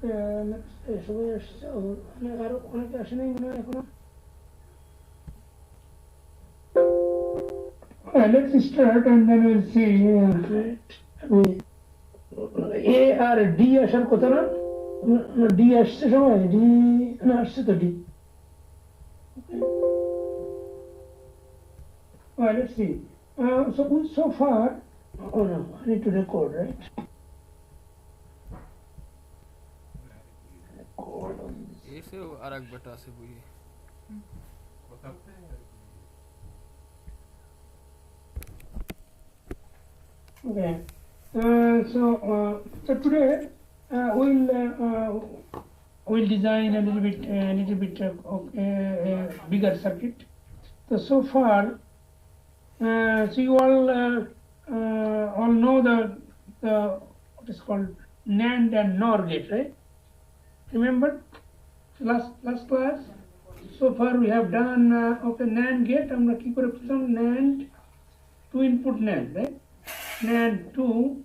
সবাই আসছে, আরো অনেকে আসে নাই মনে হয় এখনো। Let's start and then we'll see. A R D আসার কথা না? D আসছে সবাই? D না আসছে তো D. Well, let's see. So far, oh no, I need to record, right? Record on this. ऐसे आरक बटा से बुई Okay. So today we'll design a little bit of a bigger circuit. So far, so you all know the what is called NAND and NOR gate, right? Remember last class? So far we have done okay, NAND gate. আমরা কি করে পেলাম? NAND, 2 input NAND, right? NAND 2.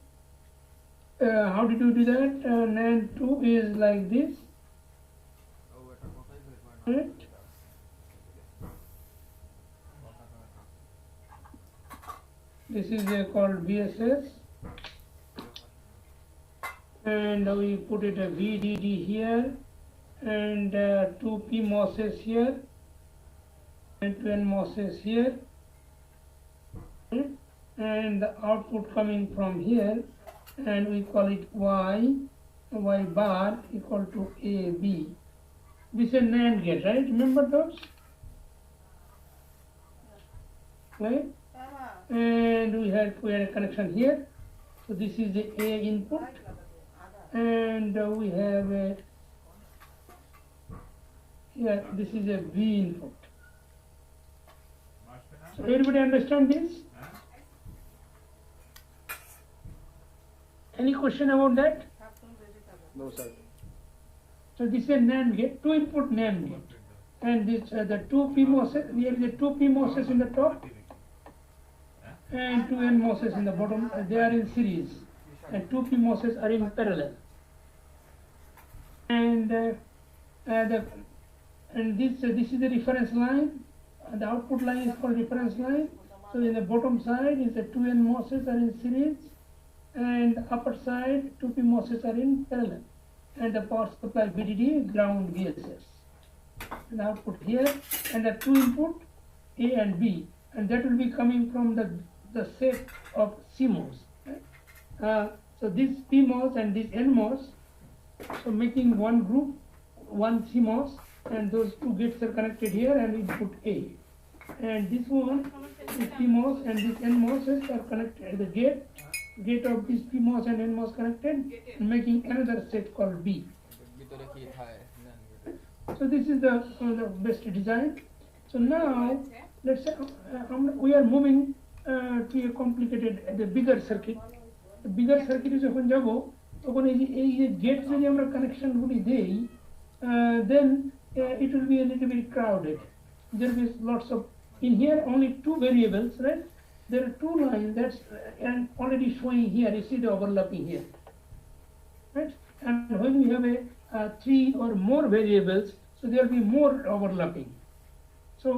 How did you do that? NAND 2 is like this, right? This is called VSS, and we put it a VDD here, and 2 PMOSes here, and 2 NMOSes here, and the output coming from here, and we call it Y bar equal to AB. This is a NAND gate, right? Remember those? Right? And we had a connection here. So this is the A input, and we have a here. This is a B input. So everybody understand this? Any question about that? No sir. So this is a NAND gate, 2 input NAND gate, and this the 2 PMOSes. Here is the 2 PMOSes in the top, and 2 NMOSes in the bottom. They are in series, and 2 PMOSes are in parallel. And this is the reference line. The output line is called reference line. So in the bottom side is the 2 NMOSes are in series, and upper side 2 PMOSes are in parallel. And the power supply VDD, ground VSS. And the output here, and the 2 input A and B, and that will be coming from the set of CMOS. Right? So this PMOS and this NMOS, so making one group, one CMOS, and those 2 gates are connected here, and input A. And this one, this PMOS and this NMOS are connected. The gate of this PMOS and NMOS connected, and making another set called B. So this is the best design. So now let's say we are moving to a complicated, the bigger circuit. The bigger circuit is যখন যাব তখন এই যে gate যদি আমরা কানেকশনগুলি দেই, then it will be a little bit crowded. There will be lots of, in here only 2 variables, right? There are 2 lines that's and already showing here. You see the overlapping here, right? And when we have a 3 or more variables, so there will be more overlapping. So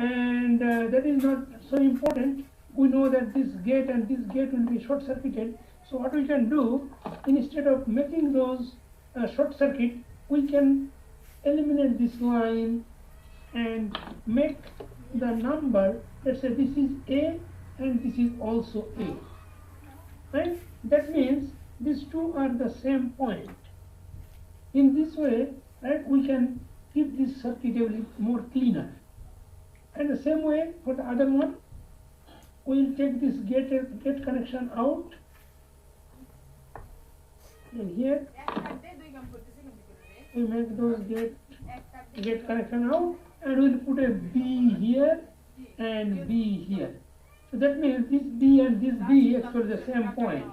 and that is not so important. We know that this gate and this gate will be short circuited. So what we can do, instead of making those short circuit, we can eliminate this line and make the number. Let's say this is A and this is also A, right? That means these 2 are the same point. In this way, right, we can keep this circuit a little more cleaner. And the same way for the other one, we will take this gate connection out, and here we make those gate connection out, and we will put a B here and B here. So that means this B and this B actually the same point,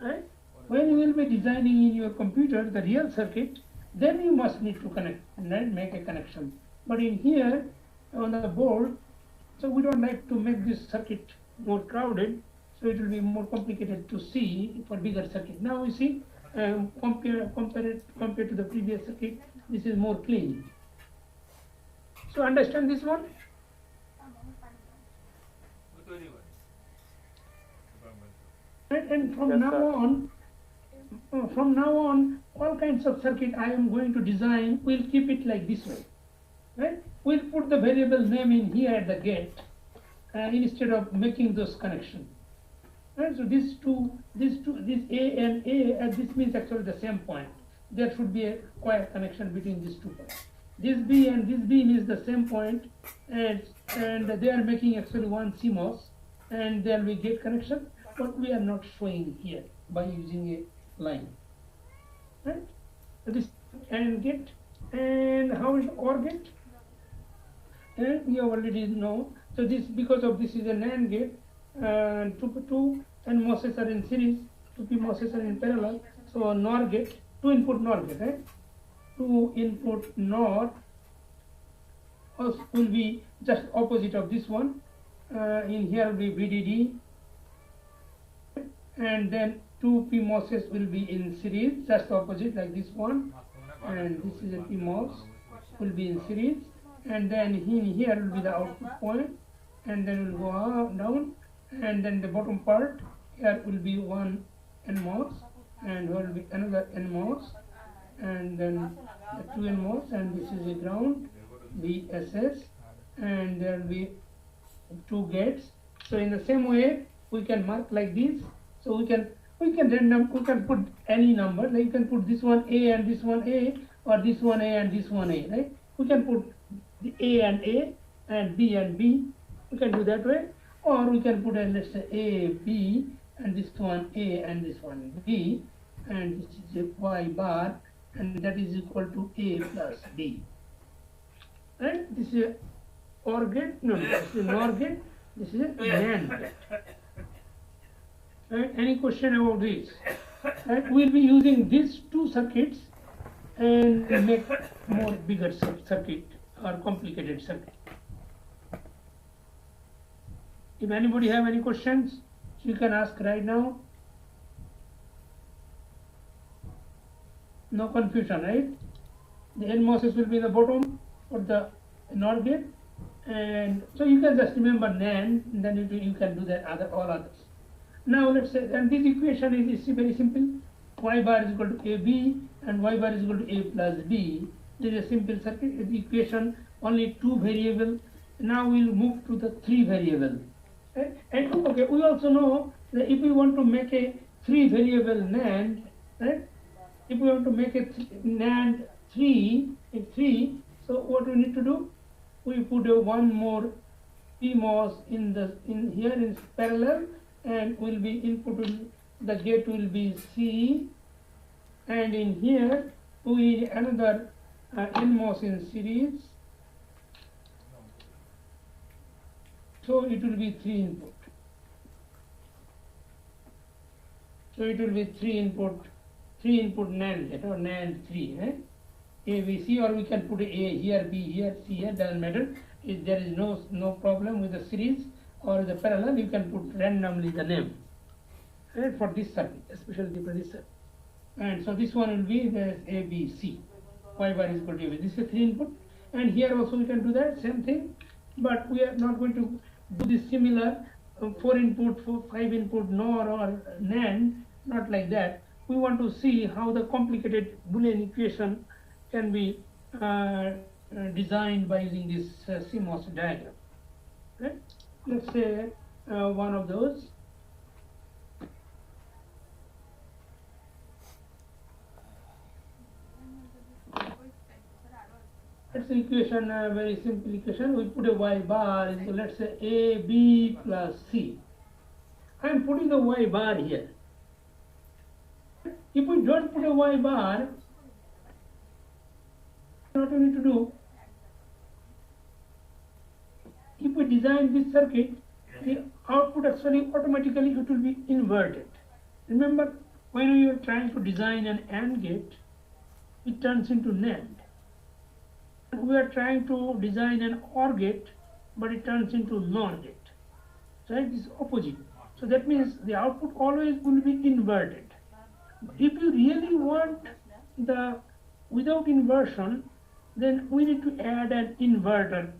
right? When you will be designing in your computer the real circuit, then you must need to connect and then make a connection. But in here on the board, so we don't like to make this circuit more crowded, so it will be more complicated to see for bigger circuit. Now you see compared to the previous circuit, this is more clean. So understand this one? And from Yes, now sir. on, all kinds of circuit I am going to design, we'll keep it like this way, right? We'll put the variable name in here at the gate instead of making those connections. Right? So this A and A, this means actually the same point. There should be a quiet connection between these 2 points. This B and this B means the same point, and they are making actually one CMOS, and there will be gate connection, but we are not showing here by using a line. Right? So this AND gate, and how is OR gate? And we already know. So this, because of this is a NAND gate, 2 NMOSes are in series, 2 PMOSes are in parallel. So NOR gate, 2 input NOR gate, right? 2 input NOR will be just opposite of this one. In here will be VDD, and then 2 PMOSes will be in series, just opposite like this one, and this is a PMOS will be in series, and then in here will be the output point, and then will go up, down, and then the bottom part here will be one NMOS, and here will be another NMOS, and then the 2 NMOS, and this is a ground, VSS, and there will be 2 gates. So in the same way we can mark like this. So we can put any number, like you can put this one A and this one A, or this one A and this one A, right? We can put the A and B and B. We can do that way, or we can put a, let's say A, B, and this one A and this one B, and this is a Y bar, and that is equal to A plus B. Right? This is a OR gate. No, this is a NOR gate. This is a NAND gate. Right? Any question about this? Right? We'll be using these 2 circuits and make more bigger circuit or complicated circuit. If anybody have any questions, you can ask right now. No confusion, right? The NMOSes will be in the bottom for the NOR gate, and so you can just remember NAND, and then you can do that all others. Now let's say, and this equation is very simple. Y bar is equal to AB and Y bar is equal to A plus B. This is a simple circuit. The equation only 2 variable. Now we'll move to the 3 variable. Right? And okay, we also know that if we want to make a 3 variable NAND, right? If we want to make a NAND 3, so what we need to do? We put a one more PMOS in here in parallel, and will be input, the gate will be C, and in here we another NMOS in series, so it will be 3 input. So it will be 3 input NAND gate or NAND 3, right? A, B, C, or we can put A here, B here, C here, doesn't matter. If there is no problem with the series or the parallel, you can put randomly the name, right, for this circuit, especially for this circuit. And so this one will be the A, B, C. Y bar is equal to A, B. This is a 3 input, and here also we can do that same thing, but we are not going to do this similar 4 input, 5 input NOR or NAND, not like that. We want to see how the complicated Boolean equation can be designed by using this CMOS diagram. Right? Let's say one of those. It's an equation, a very simple equation. We put a Y bar, so let's say A, B plus C. I am putting the Y bar here. If we don't put a Y bar, what we need to do, if we design this circuit, the output actually automatically it will be inverted. Remember, when you are trying to design an AND gate, it turns into NAND. We are trying to design an OR gate, but it turns into NOR gate. Right? This is opposite. So that means the output always will be inverted. If you really want the without inversion, then we need to add an inverter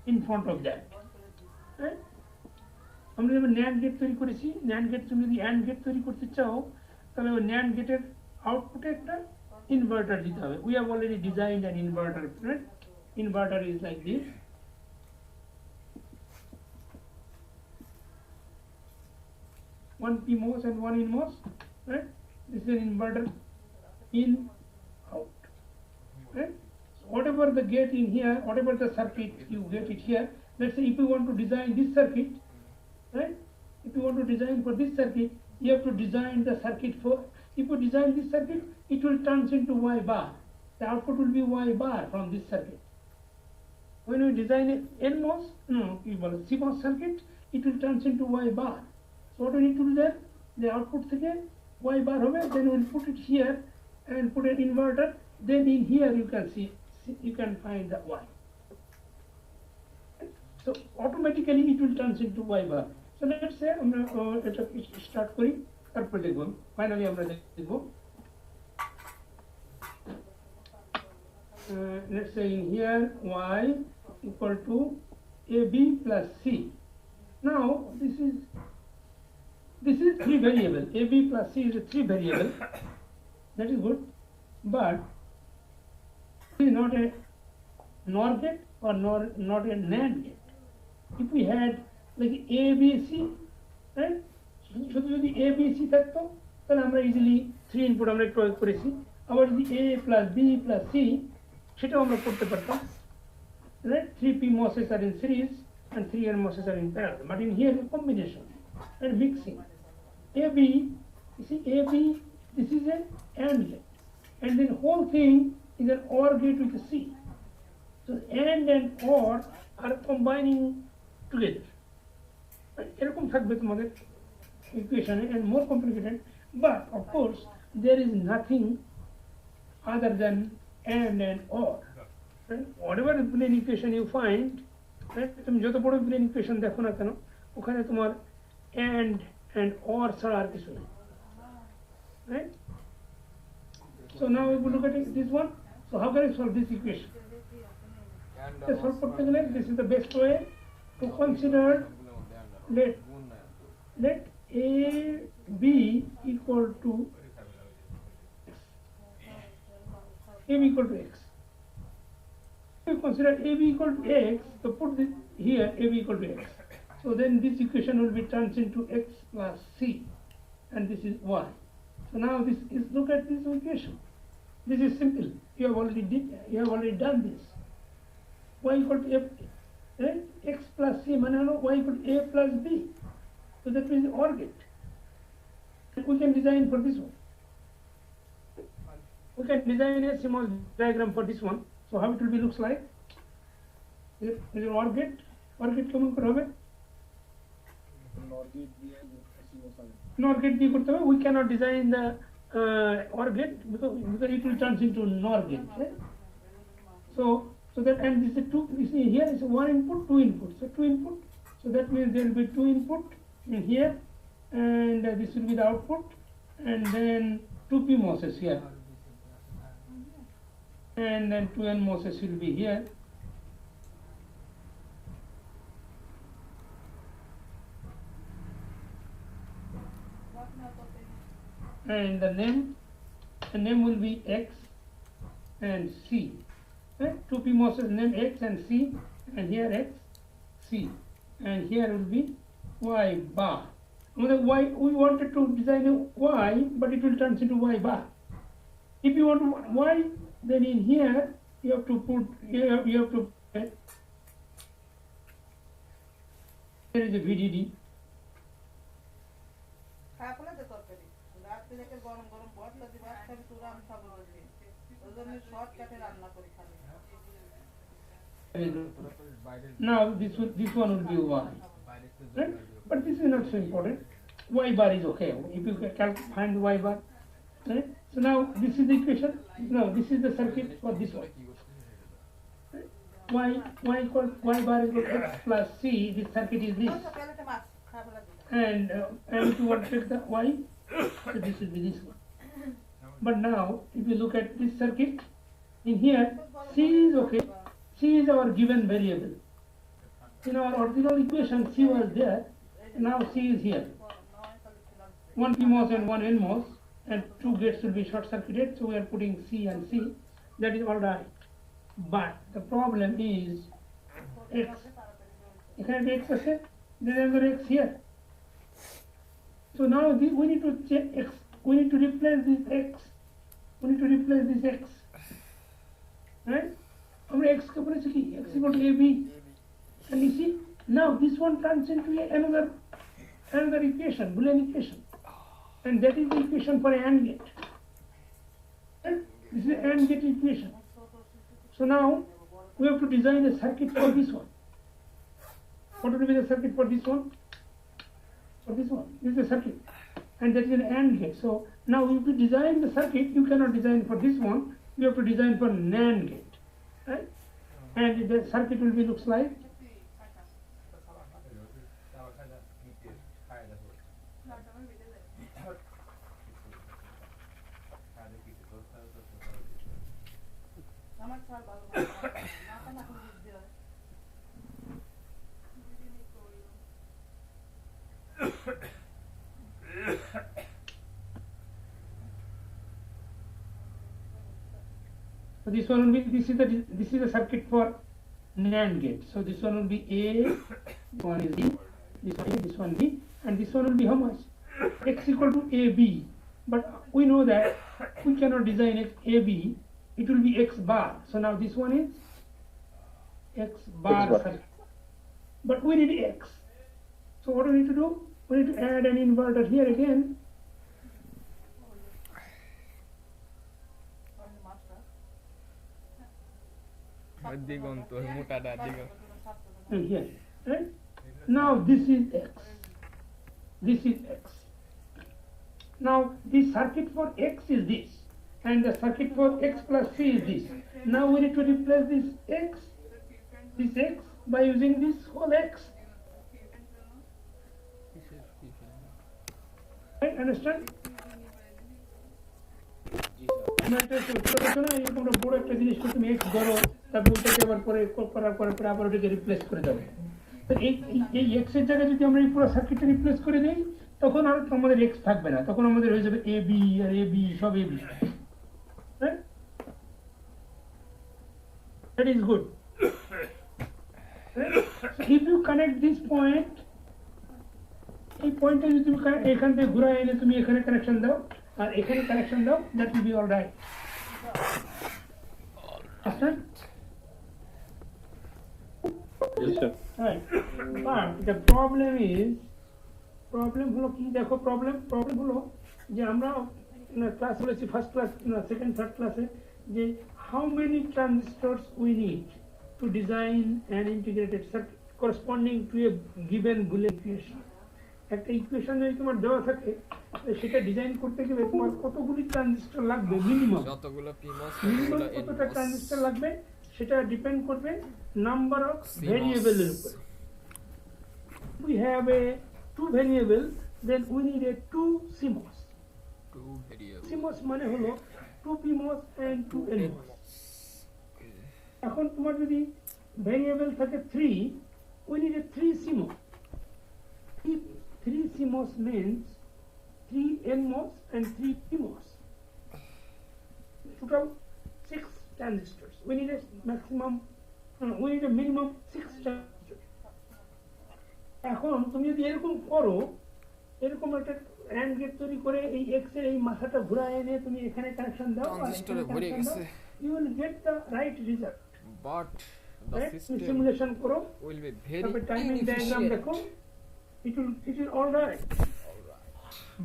in front of that. Right? আমরা যেমন NAND gate তৈরি করেছি, NAND gate তুমি যদি and get তৈরি করতে চাও তাহলে ওই ন্যান্ড গেটের আউটপুটে একটা ইনভার্টার দিতে হবে। We have already designed an inverter, right? Inverter is like this. One PMOS and one NMOS, right? This is an inverter, in, out, right? So whatever the gate in here, whatever the circuit you get it here. Let's say if you want to design this circuit, right? If you want to design for this circuit, you have to design the circuit for. If you design this circuit, it will turn into Y bar. The output will be Y bar from this circuit. When we design a NMOS, CMOS circuit, it will turn into Y bar. So what we need to do there? The output again Y bar hobe, then we'll put it here and put an inverter. Then in here you can see you can find the Y. So automatically it will turn into Y bar. So let's say আমরা এটা start করি, তারপর দেখব finally আমরা দেখব। Let's say in here Y equal to AB plus C. Now this is 3 variable. AB plus C is a 3 variable. That is good, but it is not a NOR gate or not a NAND gate. If we had like A B C, right? শুধু যদি A B C থাকতো তাহলে আমরা easily 3 input আমরা প্রয়োগ করেছি। আবার যদি A plus B plus C সেটাও আমরা করতে পারতাম, right? 3 PMOSes are in series and 3 NMOSes are in parallel. But in here the combination and mixing. AB, you see AB, this is an AND gate, and then whole thing is an OR gate with a C. So AND and OR are combining together. এরকম থাকবে তোমাদের ইকুয়েশনে, and more complicated, but of course there is nothing other than AND and OR. Right? Whatever Boolean equation you find, right? তুমি যত বড় Boolean equation দেখো না কেন, ওখানে তোমার AND and OR ছাড়া আর কিছু নেই, right? So now we will look at this one. So how can I solve this equation? To solve করতে গেলে this is the best way to consider. Let A B equal to A B equal to X. If you consider A B equal to X, so put this here A B equal to X. So then this equation will be turned into X plus C, and this is Y. So now this is, look at this equation. This is simple. You have already done this. Y equal to F, right? X plus C, manano Y equal to A plus B. So that means OR gate. We can design for this one. We can design a CMOS diagram for this one. So how it will be looks like? Is it OR gate? OR gate কেমন করে হবে? NOR gate দিয়ে করতে হবে। We cannot design the OR gate because it will turn into NOR gate. Right? So that, and this is 2. You see here is 1 input, 2 input. So 2 input. So that means there will be 2 input in here, and this will be the output, and then 2 PMOSes here, and then 2 NMOSes will be here. And the name will be X and C. Right? 2 PMOSes name X and C, and here X, C, and here will be Y bar. Y, we wanted to design a Y, but it will turn into Y bar. If you want Y, then in here you have to put there is a VDD. Now this one will be Y, right? But this is not so important. Y bar is okay if you can find Y bar, right? So now this is the equation. Now this is the circuit for this one. Right? Y bar is equal to X plus C. This circuit is this, and if you want to take the Y, so this will be this one. But now, if you look at this circuit, in here, C is okay. C is our given variable. In our original equation, C was there. Now C is here. One PMOS and one NMOS, and two gates will be short circuited. So we are putting C and C. That is all right. But the problem is X. You can X there is another X here. So now we need to check X. We need to replace this X. We need to replace this X. Right? How X capacity? X equal to AB. And you see, now this one turns into another equation, Boolean equation. And that is the equation for AND gate. Right? This is an AND gate equation. So now we have to design a circuit for this one. What will be the circuit for this one? For this one. This is the circuit. And that is an AND gate. So now if you design the circuit, you cannot design for this one. You have to design for NAND gate. Right? And the circuit will be looks like so this one will be this is the circuit for NAND gate. So this one will be A, this one is B, this one A, this one B, and this one will be how much? X equal to AB. But we know that we cannot design X AB. It will be X bar. So now this one is X bar circuit. But we need X. So what do we need to do? We need to add an inverter here again. And here, right? Now this is X. This is X. Now this circuit for X is this, and the circuit for X plus C is this. Now we need to replace this X by using this whole X. Right? Understand? বড় একটা জিনিস তুমি X ধরো, তারপর ওটাকে আবার পরে করার পরে আবার ওটাকে রিপ্লেস করে দেবে। তো এই X এর জায়গায় যদি আমরা এই পুরো সার্কিটটা রিপ্লেস করে দেই, তখন আর আমাদের X থাকবে না, তখন আমাদের হয়ে যাবে AB আর AB সব AB। Right? That is good. Right? So if you connect this point, এই পয়েন্টে যদি তুমি এখান থেকে ঘুরায় এনে তুমি এখানে কানেকশন দাও আর এখানে কানেকশন দাও, that will be all right. Understand? Yes, sir. Right. But the problem হলো কি দেখো, প্রবলেম হলো যে আমরা ক্লাস বলেছি ফার্স্ট ক্লাস সেকেন্ড থার্ড ক্লাসে যে how many transistors we need to design an integrated circuit corresponding to a given Boolean equation. একটা ইকুয়েশন যদি তোমার দেওয়া থাকে সেটা ডিজাইন করতে গেলে তোমার কতগুলি ট্রানজিস্টর লাগবে মিনিমাম, যতগুলো PMOS কতটা ট্রানজিস্টর লাগবে সেটা ডিপেন্ড করবে নাম্বার অফ ভেরিয়েবলের উপর। We have a 2 variable, then we need a 2 CMOS. 2 variable CMOS মানে হলো 2 PMOS and 2 NMOS. এখন তোমার যদি ভেরিয়েবল থাকে 3, we need a 3 CMOS. 3 CMOS means 3 NMOS and 3 PMOS. Total 6 transistors. We need a minimum 6 transistors. এখন তুমি যদি এরকম করো, এরকম একটা AND গেট তৈরি করে এই X এর এই মাথাটা ঘুরায় এনে তুমি এখানে কানেকশন দাও, ট্রানজিস্টরে ভরে গেছে, you will get the right result. but the system simulation করো, will be very তারপর টাইমিং ডায়াগ্রাম দেখো, it is all right.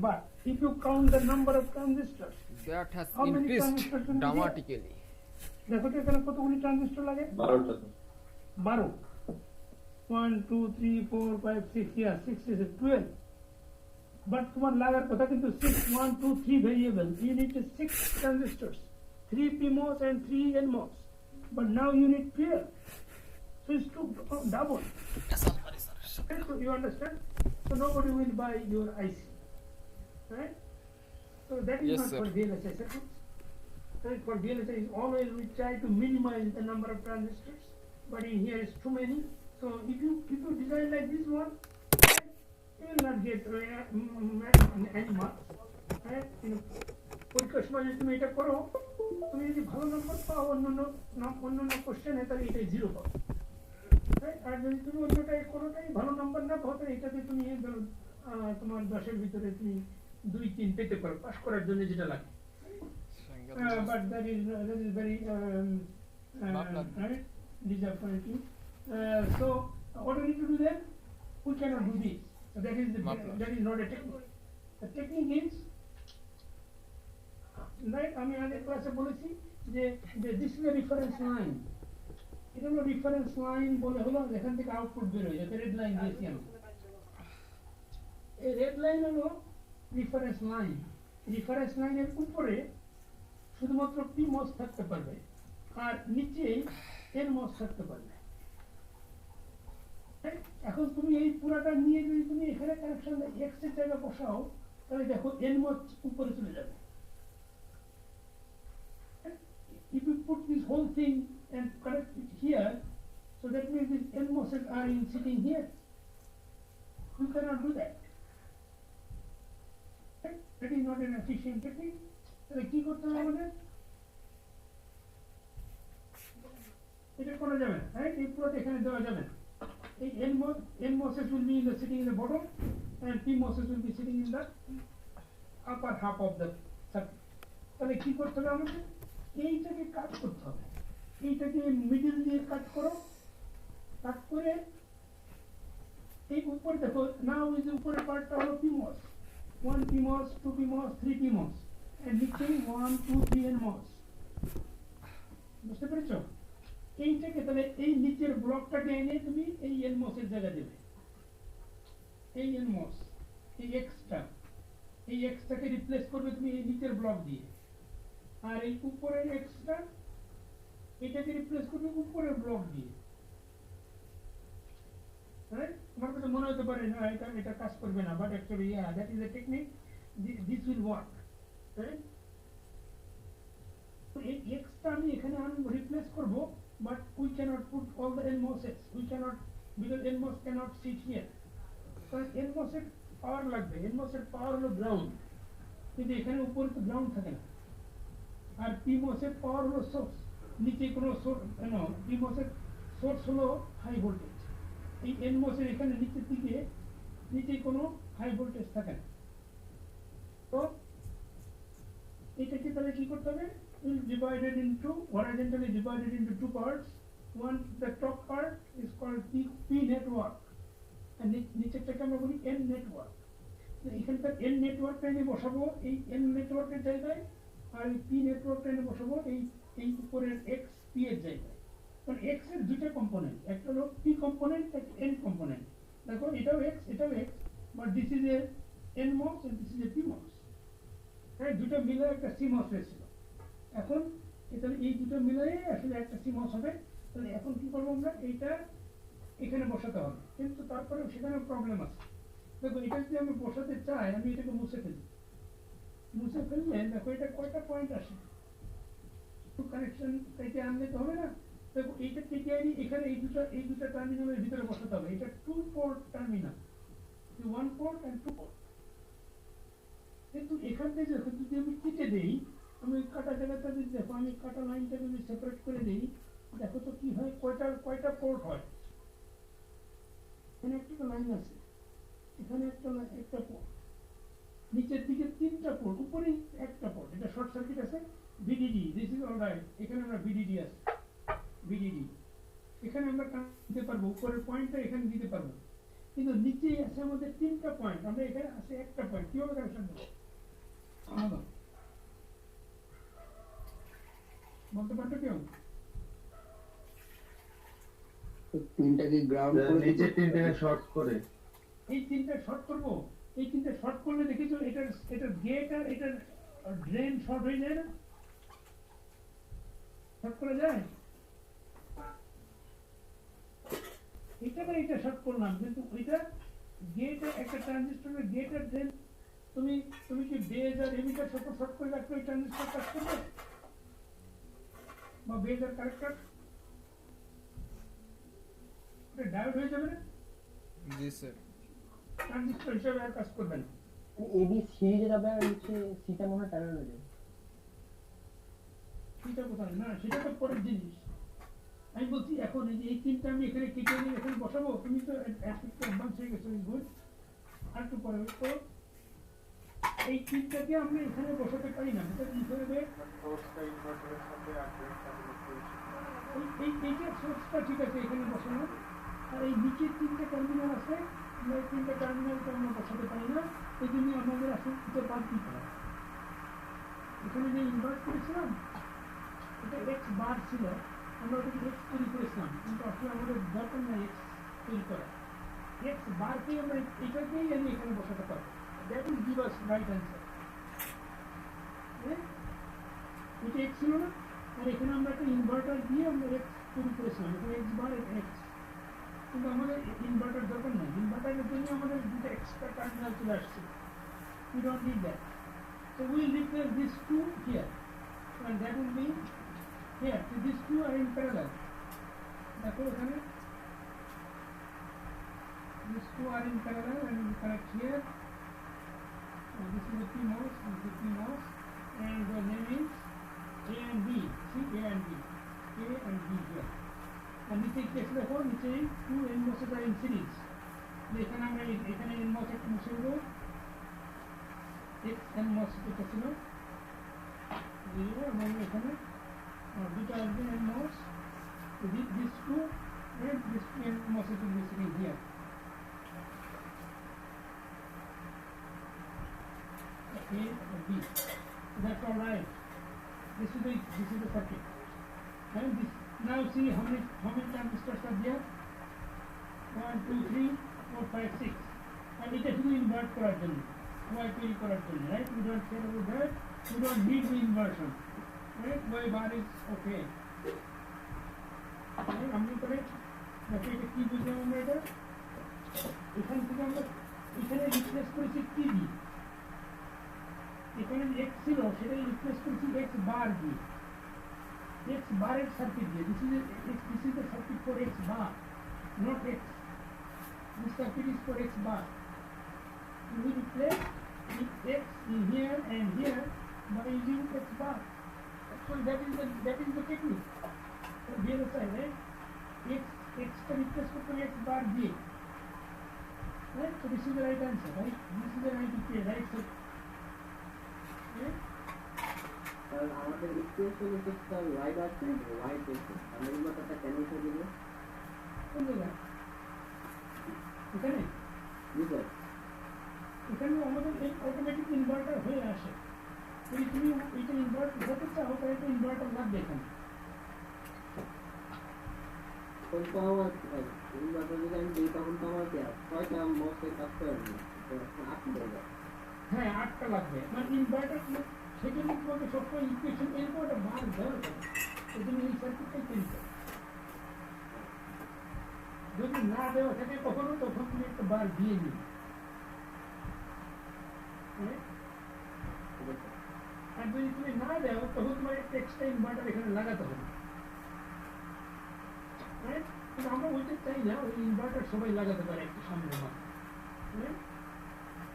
But if you count the number of transistors, that has how many increased transistors will be there? dramatically. দেখো তো এখানে কতগুলি transistor লাগে? 12। 1 2 3 4 5 6, yeah, 6 is 12. But তোমার লাগার কথা কিন্তু 6 1 2 3 variable, you need 6 transistors, 3 PMOS and 3 NMOS. But now you need 12, so it's double. So you understand? So nobody will buy your IC, right? So So that is Yes, not sir. for VLSI circuits. Right? For VLSI is always we try to minimize the number of transistors, but in here is too many. So if you design like this one, right, you will not get any marks. Right? পরীক্ষার সময় যদি তুমি এটা করো, তুমি যদি ভালো নম্বর পাও অন্যান্য কোশ্চেনে, তাহলে এটাই 0 পাও। আর যদি তুমি অন্যটাই কোনোটাই ভালো নাম্বার না পাও, তাহলে এটাতে তুমি ধরো তোমার 10-এর ভিতরে তুমি 2-3 পেতে পারো পাস করার জন্য যেটা লাগে। But that is very right, disappointing. So what do we need to do then? We cannot do this. So that is not a technique. The technique is right. আমি আগের ক্লাসে বলেছি যে this is a reference line. এটা হলো reference line বলে হলো যেখান থেকে আউটপুট বের হয়, যাতে রেড লাইন দিয়েছি আমি। এই রেড লাইন হলো রেফারেন্স লাইন। রেফারেন্স লাইনের উপরে শুধুমাত্র পি মস থাকতে পারবে, আর নিচে এন মস থাকতে পারবে। এখন তুমি এই পুরাটা নিয়ে যদি তুমি এখানে কানেকশন এক্স এর জায়গায় বসাও, তাহলে দেখো এন মস উপরে চলে যাবে। If you put this whole thing and connect it here, so that means these N MOSes are sitting here. You cannot do that. Right? That is not an efficient technique. So কি করতে হবে আমাদের? এটা করা যাবে না, right? এই পুরোটা এখানে দেওয়া যাবে না। এই N MOSes will be sitting in the bottom, and P MOSes will be sitting in the upper half of the circuit. তাহলে কি করতে হবে আমাদের? এইটাকে কাট করতে হবে, এইটাকে মিডল দিয়ে কাট করো, কাট করে এই উপরে দেখো নাও এই যে উপরের পার্টটা হলো পিমস, 1 পিমস, 2 পিমস, 3 পিমস, এর নিচে 1 2 3 এন মস। বুঝতে পেরেছো? এইটাকে তাহলে এই নিচের ব্লকটাকে এনে তুমি এই এন মসের জায়গা দেবে। এই এন মস, এই এক্সটাকে রিপ্লেস করবে তুমি এই নিচের ব্লক দিয়ে, আর এই উপরের এক্সট্রা এটাকে রিপ্লেস করবে উপরের ব্লক দিয়ে। রাইট? তোমার কাছে মনে হতে পারে না এটা কাজ করবে না, but actually that is a technique, this will work. Right? তো এই এক্সট্রা আমি এখানে রিপ্লেস করব, but we can't put all the N MOSes, we can't, because N MOS can't sit here. কারণ এন মসের পাওয়ার লাগবে, এন মসের পাওয়ার হলো গ্রাউন্ড, কিন্তু এখানে উপরে তো গ্রাউন্ড থাকে না। আর পিমসের পাওয়ার হলো সোর্স, নিচে কোনো সোর্স পিমসের সোর্স হলো হাই ভোল্টেজ। এই এনমসের এখানে নিচের দিকে নিচে কোনো হাই ভোল্টেজ থাকে না। তো এটাকে তাহলে কি করতে হবে? Divided into horizontally divided into two parts. One, the top part is called P network, আর নিচেরটাকে আমরা বলি এন নেটওয়ার্ক। এখানকার এন নেটওয়ার্কটা এনে বসাবো এই এন নেটওয়ার্কের জায়গায়, আর এই পি নেটওয়ার্কটা এনে বসাবো এই উপরের এক্স পি এর জায়গায়। কারণ এক্স এর দুটো কম্পোনেন্ট, একটা হলো পি কম্পোনেন্ট, একটা এন কম্পোনেন্ট। দেখো এটাও X, but this is a N MOS and this is a P MOS. হ্যাঁ, দুটো মিলে একটা সি মস হয়েছিল। এখন তাহলে এই দুটো মিলাই আসলে একটা সি মস হবে। তাহলে এখন কি করবো আমরা? এইটা এখানে বসাতে হবে, কিন্তু তারপরে সেখানে প্রবলেম আছে। দেখো এটা যদি আমি বসাতে চাই, আমি এটাকে মুছে ফেলি, মুছে ফেললে দেখো এটা কয়টা পয়েন্ট আসে, কানেকশন এটা আনলে তো হবে না। দেখো এইটা কেটিআই এখানে এই দুটো টার্মিনালের ভিতরে বসাতে হবে। এটা 2 port terminal, 1 port and 2 port. কিন্তু এখান থেকে যদি আমি কেটে দেই, আমি কাটা জায়গাটা যদি দেখো, আমি কাটা লাইনটা যদি সেপারেট করে দেই, দেখো তো কি হয়, কয়টা পোর্ট হয়। এখানে একটা লাইন আছে, এখানে একটা পোর্ট, নিচের দিকে 3টা পোর্ট, উপরে একটা পোর্ট। এটা শর্ট সার্কিট আছে, ভিডিডি, দিস ইজ অলরাইট। এখানে আমরা ভিডিডি আছে, ভিডিডি এখানে আমরা দিতে পারবো, উপরের পয়েন্টটা এখানে দিতে পারবো। কিন্তু নিচে আছে আমাদের 3টা পয়েন্ট, আমরা এখানে আছে একটা পয়েন্ট। কিভাবে কানেকশন দেবো বলতে পারতো কেউ? তিনটাকে গ্রাউন্ড করে নিচে তিনটাকে শর্ট করে এই 3টা শর্ট করবো। এই 3টা শর্ট করলে দেখেছো এটার গেট আর এটার ড্রেন শর্ট হয়ে যায় না? শর্ট করা যায়? এটা না, এটা শর্ট করলাম, কিন্তু ওইটা গেট, একটা ট্রানজিস্টরের গেট আর ড্রেন তুমি তুমি কি বেজ আর এমিটার সাথে শর্ট করে রাখলে ওই ট্রানজিস্টর কাজ করবে বা বেজ আর কালেক্টর এটা ডায়োড হয়ে যাবে না জি স্যার ট্রানজিস্টর হিসেবে আর কাজ করবে না এবি সিরিজে যাবে আর হচ্ছে সিটা মনে হয় প্যারালাল যাবে সেটা কোথায় না সেটা তো পরের জিনিস আমি বলছি এখন এই যে এই তিনটা আমি এখানে কেটে নিয়ে এখানে বসাবো তুমি তো অ্যাডভান্স হয়ে গেছো গুড আর একটু পরে তো এই তিনটাকে আমরা এখানে বসাতে পারি না এটা কি করবে এইটা সোর্সটা ঠিক আছে এখানে বসানো আর এই নিচের তিনটে টার্মিনাল আছে আমরা এই তিনটে টার্মিনালকে আমরা বসাতে পারি না এই জন্য আমাদের আসলে বাদ দিতে হয় এখানে যে ইনভার্ট করেছিলাম এটা এক্স বার ছিল আমরা ওটাকে এক্স তৈরি করেছিলাম কিন্তু আসলে আমাদের দরকার নাই এক্স তৈরি করা এক্স বারকেই আমরা এটাকেই আমি এখানে বসাতে পারবো that will give us right answer এটা এক্স ছিল না আর এখানে আমরা একটা ইনভার্টার দিয়ে আমরা এক্স তৈরি করেছিলাম এখানে এক্স বার এক্স কিন্তু আমাদের ইনভার্টার দরকার নেই ইনভার্টারের জন্য আমাদের দুটো এক্সট্রা টার্মিনাল চলে আসছে we don't need that so we will replace these two here and that will be here so these two are in parallel দেখো এখানে these two are in parallel and we connect here and this is the PMOS and the PMOS and the name is A and B see A and B here and নিচে case দেখো নিচে two NMOS are in series এখানে আমরা এখানে NMOS একটা মুছে দেবো X NMOS যেটা ছিল এবং এখানে দুটো আসবে NMOS this two and this two NMOS will be sitting here A and B that's all right this is the circuit and this now see how many transistors are there 1 2 3 4 5 6 and এটা শুধু invert করার জন্য y তৈরি করার জন্য right we don't care about that we don't need the inversion right y bar is okay right আমরা করে দেখো এটা কি বুঝলাম আমরা এটা এখান থেকে আমরা এখানে রিপ্লেস করেছি কি দিয়ে এখানে x ছিল সেটাই রিপ্লেস করেছি x বার দিয়ে x bar এর সার্কিট দিয়ে this is the circuit for x bar not x this circuit is for x bar we replace x in here and here by using x bar actually that is the technique for VLSI right x ka replace করতে x bar দিয়ে right so this is the right answer right this is the right equation right so কারণ আমাদের equation একটা y আছে y পেয়েছে আমরা এই মাত্রাটা কেন লিখে দিব কোন জায়গায় এখানে বুঝছো এখানে আমাদের এই অটোমেটিক ইনভার্টার হয়ে আসে যদি তুমি এটা ইনভার্ট হতে চাও তাহলে একটা ইনভার্টার লাগবে এখানে কোন তো আমার ইনভার্টার যদি আমি দিই তখন তো আমার কি ছয়টা মসে কাজ করে না আটটা হয়ে যায় হ্যাঁ 8টা লাগবে মানে ইনভার্টার সেজন্য তোমাকে সবসময় ইকুয়েশন এরকম একটা বার দরকার সেজন্য এই সার্কিটটাই তৈরি করো যদি না দেওয়া থাকে কখনো তখন তুমি একটা বার দিয়ে নিবে আর যদি তুমি না দেও তখন তোমার একটা এক্সট্রা ইনভার্টার এখানে লাগাতে হবে কিন্তু আমরা ওইটা চাই না ওই ইনভার্টার সবাই লাগাতে পারে একটা সামনে মাত্র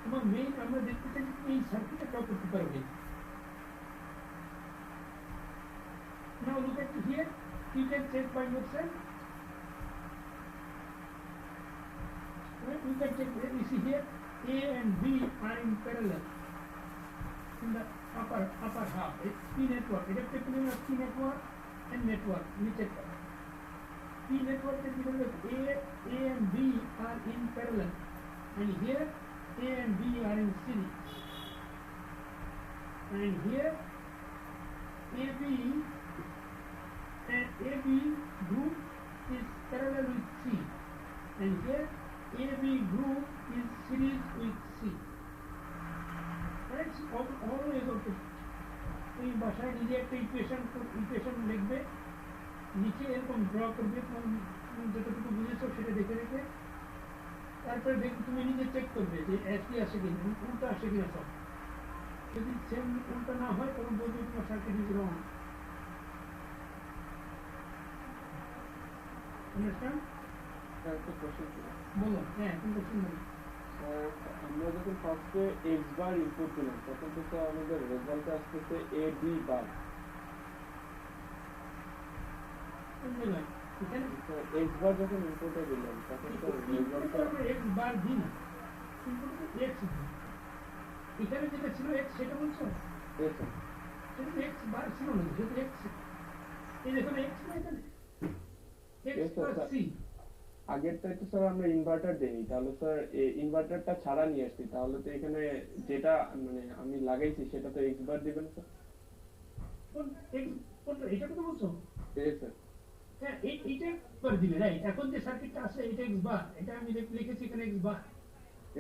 তোমার মেইন আমরা দেখতে চাই এই সার্কিটটাও করতে পারবে Now look at here, you can check by yourself. Right? You can check, you see here, A and B are in parallel in the upper half. It's P network. It is typically a P network and network. We check that. P network is because A and B are in parallel, and here A and B are in series, and here AB and AB group is parallel with C, and here AB group is series with C. Right? So always okay. এই ভাষায় নিজে একটা equation লিখবে নিচে এরকম draw করবে যতটুকু বুঝেছো সেটা দেখে রেখে তারপরে দেখি তুমি নিজে চেক করবে যে একই আসে কিনা উল্টা আসে কিনা সব যদি সেম উল্টা না হয় তখন বলবে তোমার circuit is wrong understand sir একটা কোশ্চেন ছিল বলো হ্যাঁ কোন কোশ্চেন বলো স্যার আমরা যখন ফার্স্টে এক্স বার ইনপুট দিলাম তখন তো স্যার আমাদের রেজাল্টে আসতেছে এ বি বার কোন জায়গায় এখানে স্যার এক্স বার যখন ইনপুটে দিলাম তখন স্যার রেজাল্টে আমরা এক্স বার দিই না এক্স এখানে যেটা ছিল এক্স সেটা বলছো এস স্যার সেটা এক্স বার ছিল না সেটা এক্স এই দেখো এক্স না এখানে Yes, X sir, plus sir. C আগেরটাই তো স্যার আমরা ইনভার্টার দেইনি তাহলে স্যার ইনভার্টারটা ছাড়া নিয়ে আসছি তাহলে তো এখানে যেটা মানে আমি লাগাইছি সেটা তো এক্স বার দিবেন স্যার কোন এক্স কোনটা এটা কথা বলছো এস স্যার হ্যাঁ এইটা করে দিবে রাইট এখন যে সার্কিটটা আছে এটা এক্স বার এটা আমি লিখেছি এখানে এক্স বার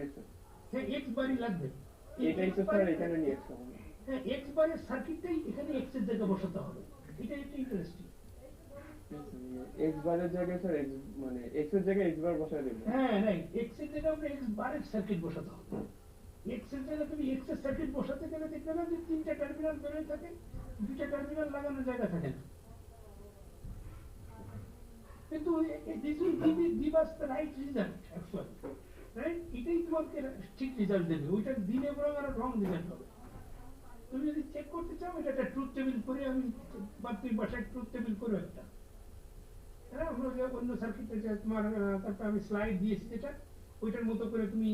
এস স্যার হ্যাঁ এক্স বারই লাগবে এটাই তো স্যার এখানে নিয়ে আসতে হবে হ্যাঁ এক্স বারের সার্কিটটাই এখানে এক্স এর জায়গায় বসাতে হবে এটা একটু ইন্টারেস্টিং এক্স বারের জায়গায় স্যার এক্স মানে এক্স এর জায়গায় এক্স বার বসায় দেবেন হ্যাঁ রাইট এক্স এর জায়গায় আমরা এক্স বারের সার্কিট বসাতে হবে এক্স এর জায়গায় তুমি এক্স এর সার্কিট বসাতে গেলে দেখবে না যে তিনটা টার্মিনাল বেরোয় থাকে দুইটা টার্মিনাল লাগানোর জায়গা থাকে না কিন্তু this will give us the right result actually right এটাই তোমাকে ঠিক রেজাল্ট দেবে ওইটা দিলে বরং আর রং রেজাল্ট হবে তুমি যদি চেক করতে চাও এটা একটা ট্রুথ টেবিল করে আমি বা তুমি বাসায় ট্রুথ টেবিল করো একটা হ্যাঁ আমরা যে অন্য সার্কিটে যে তোমার তারপর আমি স্লাইড দিয়েছি যেটা ওইটার মতো করে তুমি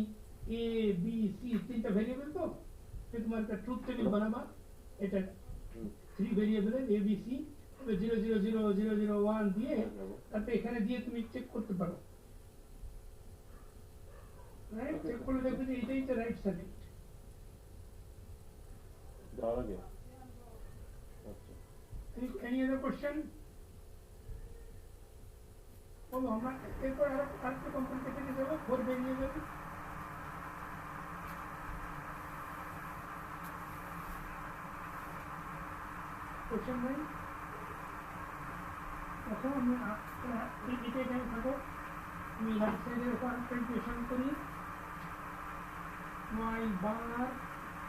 এ বি সি তিনটা ভেরিয়েবল তো সে তোমার একটা ট্রুথ টেবিল বানাবা এটা 3 ভেরিয়েবলের এ বি সি 0000001 দিয়ে তারপর এখানে দিয়ে তুমি চেক করতে পারো রাইট চেক করলে দেখবে যে এটাই তো রাইট সার্কিট দেওয়া লাগে any other question বলো আমরা এরপর আরেকটা কমপ্লিকেটেড যাবো 4 ভেরিয়েবল কোশ্চেন নাই এখন আমি এটা এখানে থাকো আমি রাইট সাইডের উপর ক্যালকুলেশন করি y bar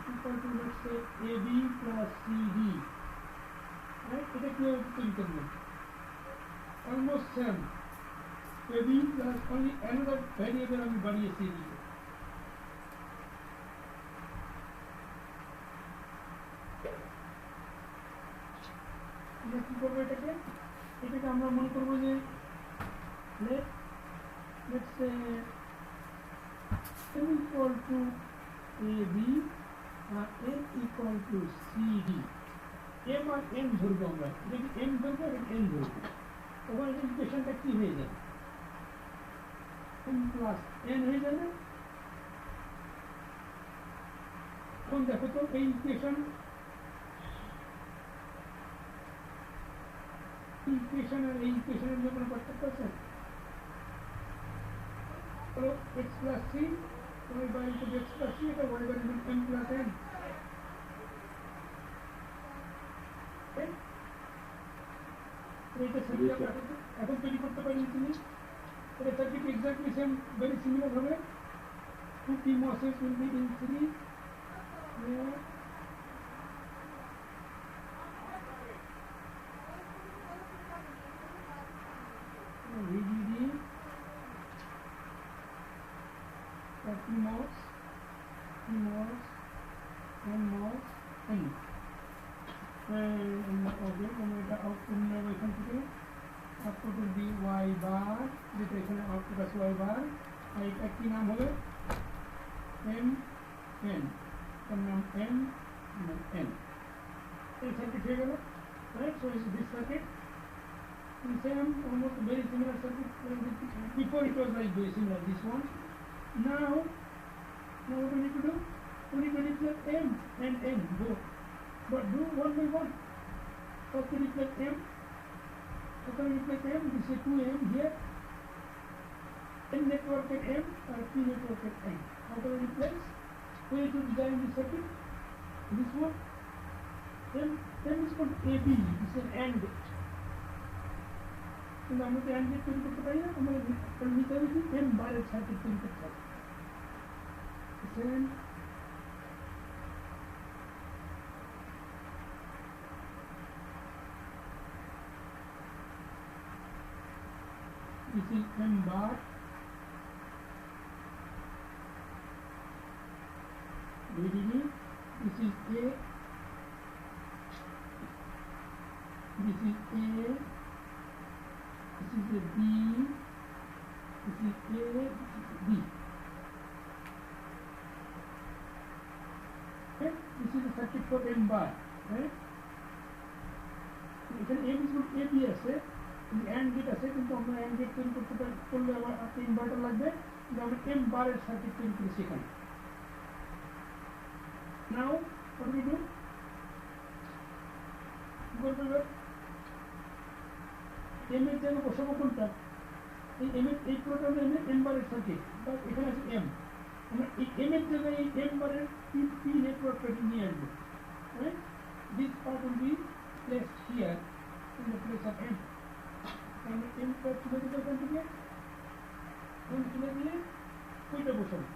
equal to let's say ab plus cd right এটা কি তৈরি করব almost same ab plus only another variable আমি বাড়িয়েছি এদিকে এটা কি করব এটাকে আমরা মনে করব যে let's say m equal to ab n equal to cd m R n ধরবো আমরা এটা কি m ধরবো আর n ধরবো ওখানে ইকুয়েশনটা কি হয়ে যাবে m প্লাস n হয়ে যাবে এখন দেখো তো এই ইকুয়েশন আর এই ইকুয়েশনের মধ্যে কোনো পার্থক্য আছে হলো x plus c y by into x plus c এটা y by into m plus n এইটা সার্কিট এখন তৈরি করতে পারি তুমি এটা circuit exactly same very similar হবে two PMOSes will be in series here VDD PMOS NMOS N and okay এটা আউটপুট নেব এখান থেকে output will be y bar যেটা এখানে আউটপুট আছে y bar আর এটা কি নাম হবে m n এর নাম m n এই সার্কিট হয়ে গেল right so this circuit is same almost very similar circuit before it was like very similar this one now what we need to do we need to replace m and n both but do one by one first we replace m after we replace m this is 2m here n network at m or p network at n how do we replace we need to design the circuit this one then is called ab this is an AND gate কিন্তু আমরা তো and get তৈরি করতে পারি না, আমরা নিতে হবে কি এম বারের সার্কিট তৈরি করতে হবে। This is M bar. VDD. This is A. This is A. This is a B. This is A. This is B. Okay. This is the circuit for M bar. Right? এখানে M is good A B আছে, and get আছে, কিন্তু আমরা and get তৈরি করতে করলে আবার একটা ইনভার্টার লাগবে, কিন্তু আমরা এম বারের সার্কিট তৈরি করেছি এখানে। নাও what we do, এম এর জায়গায় বসাবো কোনটা, এই এম এর এই পুরোটা হলো এম বারের সার্কিট, বাট এখানে আছে এম, আমরা এই এম এর জায়গায় এই এম বারের পি নেটওয়ার্কটা নিয়ে আসবো। Right, this part will be placed here in the place of M. আমরা এমটা তুলে দেবো এখান থেকে, এম তুলে দিয়ে ওইটা বসাবো।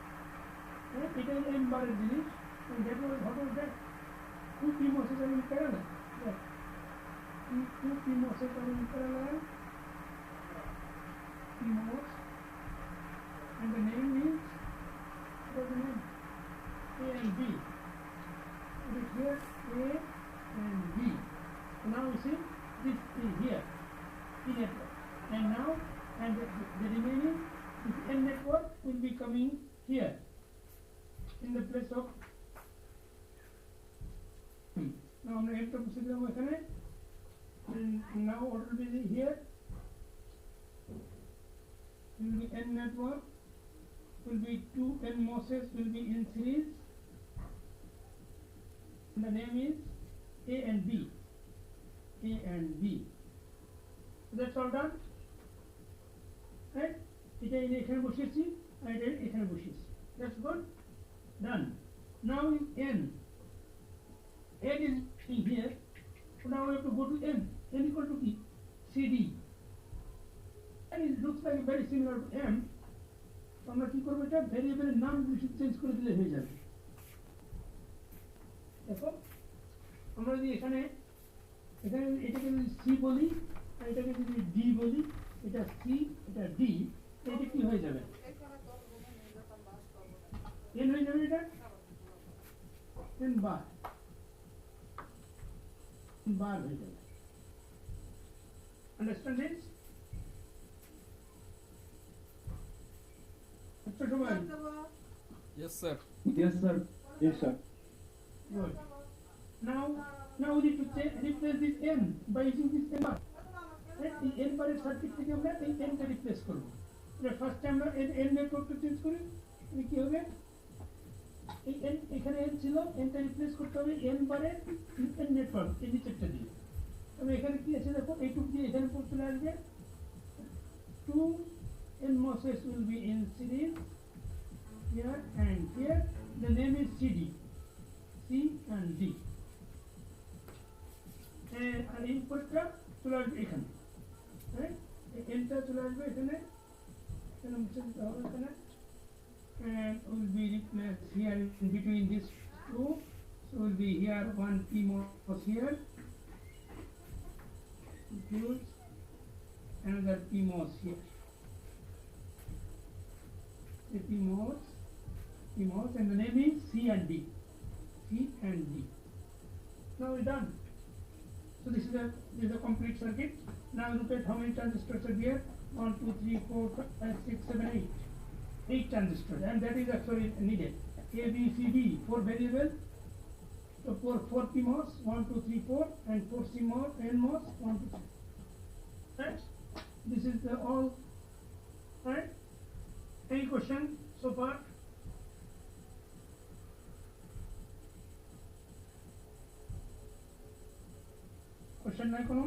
এটা হলো এম বারের জিনিস। Two PMOSes are in parallel. Yeah. Two PMOSes are in parallel. PMOS. And the name is, what is the name? A and B. It is here A and B. So now you see this is here. P network. And now, and the remaining, this N network will be coming here in the place of now I'm going to proceed with it. And now what will be here? Will be N network. Will be two N MOSes will be in series. And the name is A and B. A and B. So that's all done. Right? এটা এখানে বসিয়েছি আর এটা এখানে বসিয়েছি। That's good. Done. Now is N. N is in here. So now we have to go to N. N equal to CD. And it looks like very similar to M. So আমরা কি করব, এটা ভেরিয়েবলের নাম change করে দিলে হয়ে যাবে। দেখো আমরা যদি এখানে এটাকে যদি C বলি আর এটাকে যদি D বলি, এটা C এটা D, এটা কি হয়ে যাবে? N হয়ে যাবে, এটা N বার হয়ে যাবে। Understand this? আচ্ছা সবাই? Yes, sir. Yes, sir. Yes, sir. Good. Now we need to replace this N by using this N bar. এই N বারের সার্কিট থেকে আমরা এই N টা রিপ্লেস করব। ফার্স্ট টাইম আমরা N নেটওয়ার্কটা চেঞ্জ করি, কি হবে? এই N এখানে N ছিল, N টা রিপ্লেস করতে হবে N বারের N নেটওয়ার্ক এই নিচেরটা দিয়ে। তবে এখানে কি আছে দেখো, এইটুকু দিয়ে এখানে চলে আসবে। Two N MOSes will be in series here and here. The name is CD. C and D. আর এই ইনপুটটা চলে আসবে এখানে। রাইট, এই N টা চলে আসবে এখানে, এখানে মুছে দিতে হবে এখানে। And will be replaced here in between these two. So will be here one PMOS here. Use another PMOS here. The PMOS, and the name is C and D. C and D. Now we're done. So this is a complete circuit. Now look at how many transistors are here. 1, 2, 3, 4, 5, 6, 7, 8. 8 transistors, and that is actually needed. A, B, C, D, 4 variables. So 4 PMOS, 1, 2, 3, 4, and 4 CMOS, NMOS, 1, 2, 3. Right? This is the all. Right? Any question so far? Question নাই কোনো?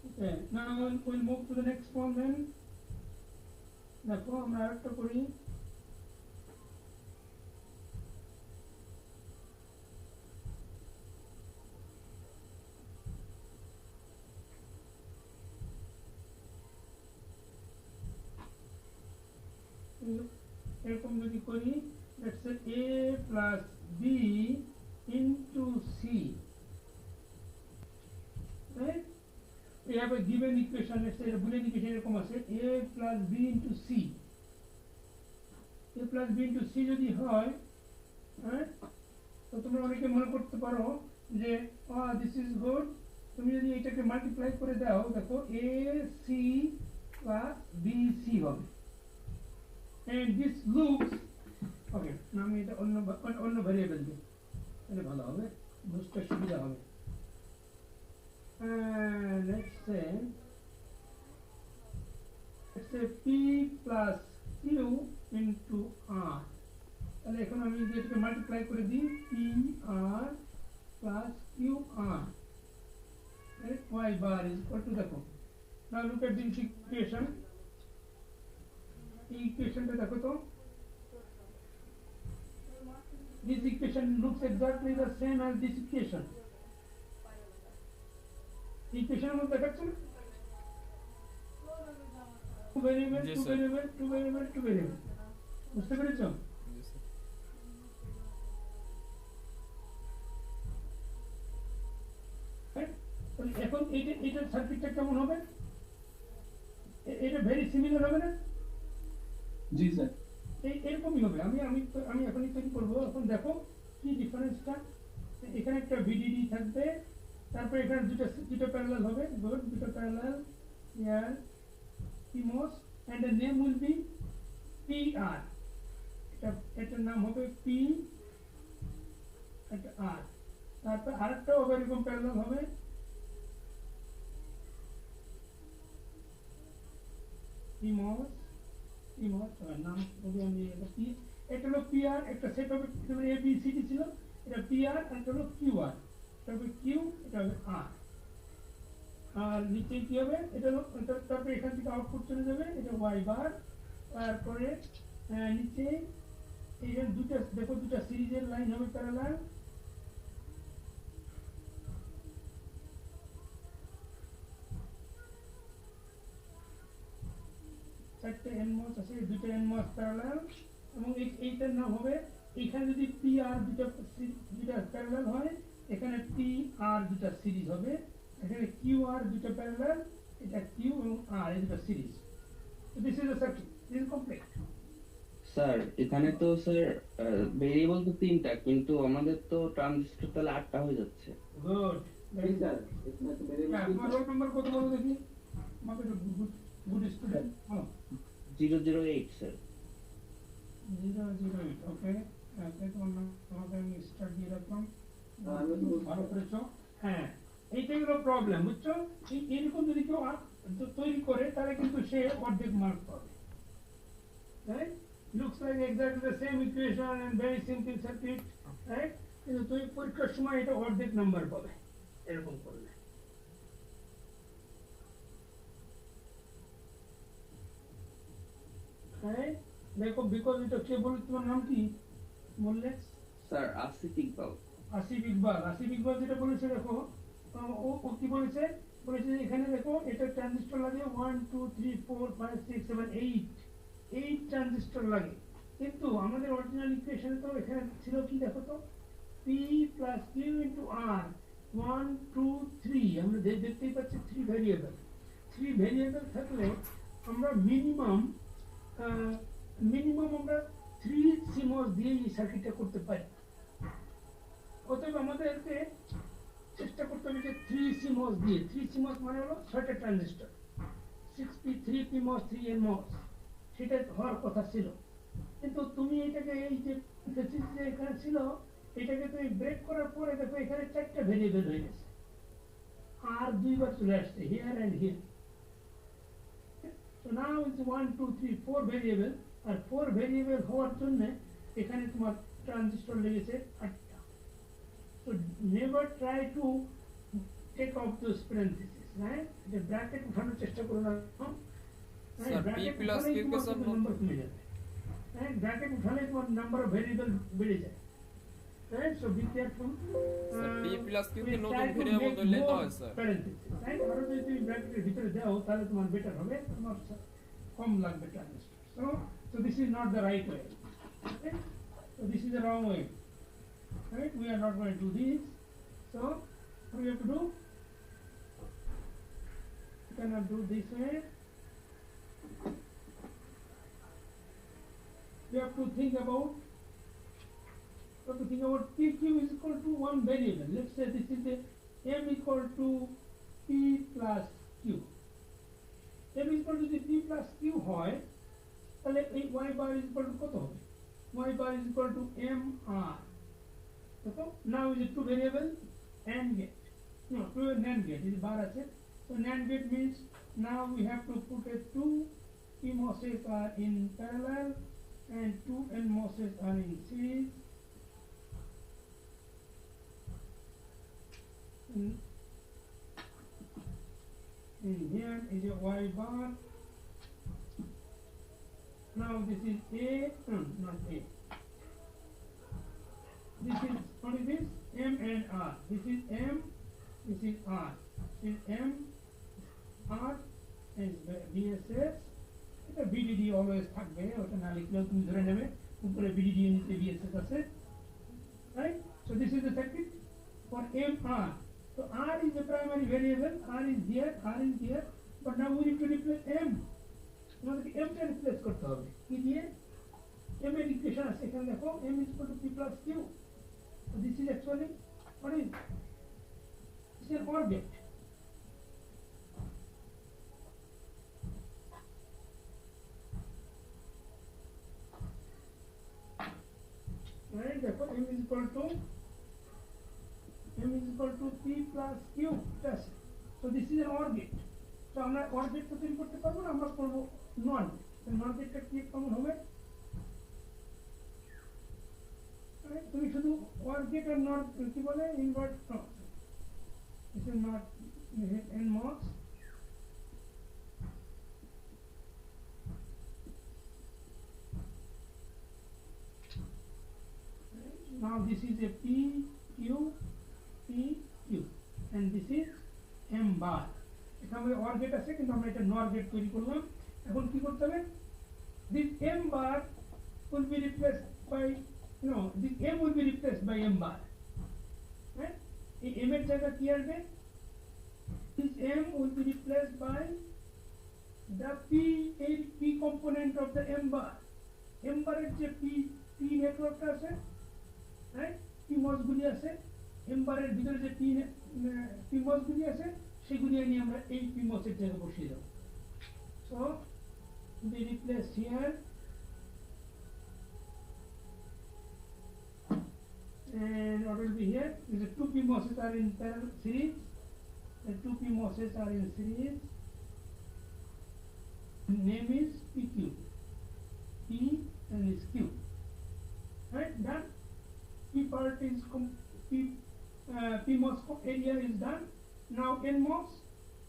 Okay, now we'll move to the next one then. দেখো আমরা আরেকটা করি। এরকম যদি করি let's say a plus b into c, right? We have a given equation, let's say a Boolean equation এরকম আছে a plus b into c, a plus b into c যদি হয়, right? তো তোমরা অনেকে মনে করতে পারো যে দিস ইজ গুড, তুমি যদি এটাকে মাল্টিপ্লাই করে দাও দেখো a c plus b c হবে, and this looks okay. না আমি এটা অন্য ভেরিয়েবল দিই, তাহলে ভালো হবে, বুঝতে সুবিধা হবে। let's say p plus q into r, তাহলে এখন আমি যদি এটাকে মাল্টিপ্লাই করে দিই p r plus q r, right? y bar is equal to, দেখো now look at this equation, এই ইকুয়েশনটা দেখো তো, this equation looks exactly the same as this equation, equation মধ্যে দেখাচ্ছে না, two variable Yes, two sir. variable two variable two variable, বুঝতে পেরেছো? Yes, sir. Right? তাহলে এখন এটা সার্কিটটা কেমন হবে? এটা ভেরি সিমিলার হবে না? জি স্যার। এরকমই হবে। আমি এখনই তৈরি করবো। এখন দেখো কি ডিফারেন্সটা, এখানে একটা ভিডিডি থাকবে, তারপরে এখানে দুটো প্যারালাল হবে, গুড, দুটো parallel here PMOS and the name will be PR, এটার নাম হবে P এটা R, তারপর আরেকটা আবার এরকম প্যারালাল হবে PMOS নাম হবে, আমি এটা হলো PR, একটা সেট হবে ABCD ছিল, এটা PR আর এটা হলো QR, এটা হবে Q, এটা হবে R, আর নিচে কি হবে, এটা হলো তারপরে এখান থেকে আউটপুট চলে যাবে, এটা Y বার, তারপরে নিচে এই যে দুটো দেখো দুটো সিরিজের লাইন হবে প্যারালাল, চারটে NMOS আছে, দুটো NMOS প্যারালাল, এবং এইটার নাম হবে, এখানে যদি PR দুটো প্যারালাল হয়, এখানে PR দুটো সিরিজ হবে, এখানে QR দুটো প্যারালাল, এটা Q এবং R এই দুটো series. So this is the circuit, this is complete. Sir এখানে তো স্যার ভেরিয়েবল তো তিনটা, কিন্তু আমাদের তো ট্রানজিস্টর তাহলে 8টা হয়ে যাচ্ছে। গুড, এই স্যার এখানে তো বেরিয়ে তোমার রোল নাম্বার কত বলো দেখি, আমাকে গুড স্টুডেন্ট, 008 স্যার। 008, ওকে, তোমার নাম আমাকে আমি স্টার্ট দিয়ে রাখলাম, ভালো করেছো। হ্যাঁ, এইটাই হলো প্রবলেম, বুঝছো? এরকম যদি কেউ তৈরি করে তাহলে কিন্তু সে অর্ধেক মার্ক পাবে, right? Looks like exactly the same equation and very simple circuit, right? কিন্তু তুই পরীক্ষার সময় এটা অর্ধেক নাম্বার পাবে এরকম করলে। রাইট? দেখো, বিকজ এটা কে বলে, তোমার নাম কি বললে? স্যার আসিফ ইকবাল। আসিফ ইকবাল যেটা বলেছে দেখো, ও কি বলেছে যে এখানে দেখো এটা ট্রানজিস্টর লাগে 1 2 3 4 5 6 7 8 ট্রানজিস্টর লাগে, কিন্তু আমাদের অরিজিনাল ইকুয়েশনে তো এখানে ছিল কি দেখো তো, P plus Q into R 1 2 3, আমরা দেখতেই পাচ্ছি 3 ভেরিয়েবল থাকলে আমরা মিনিমাম আমরা 3 CMOS দিয়ে এই সার্কিটটা করতে পারি। অতএব আমাদেরকে চেষ্টা করতে হবে যে 3 CMOS দিয়ে, 3 CMOS মানে হলো 6টা ট্রানজিস্টর, 6P 3 PMOS 3 NMOS, সেটা হওয়ার কথা ছিল, কিন্তু তুমি এটাকে এই যে এখানে ছিল এটাকে তুমি ব্রেক করার পরে দেখো এখানে 4টা ভেরিয়েবল হয়ে গেছে, আর দুইবার চলে আসছে here and here. So now it's 1 2 3 4 variable, আর 4 ভেরিয়েবল হওয়ার জন্য এখানে তোমার ট্রানজিস্টর লেগেছে 8টা। So never try to take off those parentheses, right? The bracket উঠানোর চেষ্টা করো না, Sir, P plus Q के सब নাম্বার কমে যাবে, right? Bracket উঠালে তোমার নাম্বার অফ ভেরিয়েবল বেড়ে যায়, right? So be careful. Sir, P plus Q के we নতুন try to ভেরিয়েবল make ধরলে তো more হয় স্যার। parentheses, right? আরো যদি তুমি ব্র্যাকেটের ভিতরে দাও তাহলে তোমার বেটার হবে, তোমার কম লাগবে transistor. So So this is not the right way. Okay? So this is the wrong way. Right? We are not going to do this. So what do we have to do? You cannot do this way. You have to think about PQ is equal to one variable. Let's say this is a M equal to P plus Q. M is equal to the P plus Q হয় তাহলে এই y bar is equal to কত হবে? Y bar is equal to MR. So now is it two variable AND gate. No, two NAND gate is bar আছে. So NAND gate means now we have to put a two PMOSes are in parallel and two NMOSes are in series. And here is a Y bar. Now this is A, not A. This is only this M and R. This is M, this is R. This is M, R, and VSS. এটা BDD always থাকবে, ওটা না লিখলেও তুমি ধরে নেবে উপরে BDD নিচে VSS আছে. Right? So this is the circuit for MR. So R is the primary variable, R is here, but now we need to replace M. আমাদেরকে M টা রিপ্লেস করতে হবে কি দিয়ে? M এর ইকুয়েশন আছে এখানে দেখো, M is equal to P plus Q. So this is actually what is? It's an OR gate. Right? দেখো M is equal to P plus Q. Yes. So this is an OR gate. So আমরা OR gate তো তৈরি করতে পারবো না, আমরা করব NOR gate. So NOR gate টা কি কেমন হবে? তুমি শুধু OR gate আর NOR কি বলে invert this is not NMOS. Now this is a PQ, and this is M bar. এখানে OR gate আছে কিন্তু আমরা এটা NOR gate তৈরি করলাম. এখন কি করতে হবে? This M bar will be replaced by this M will be replaced by M bar. Right? এই M এর জায়গা কি আসবে? This M will be replaced by the P component of the M bar. M bar এর যে P নেটওয়ার্কটা আছে, right? PMOS গুলি আছে, M bar এর ভিতরে যে PMOS গুলি আছে সেগুলি নিয়ে আমরা এই PMOS এর জায়গায় বসিয়ে দেব. So we replace here and what will be here? The two PMOSes are in parallel series. The two PMOSes are in series. Name is PQ. P and is Q. Right? Done. P part is PMOS area is done. Now NMOS.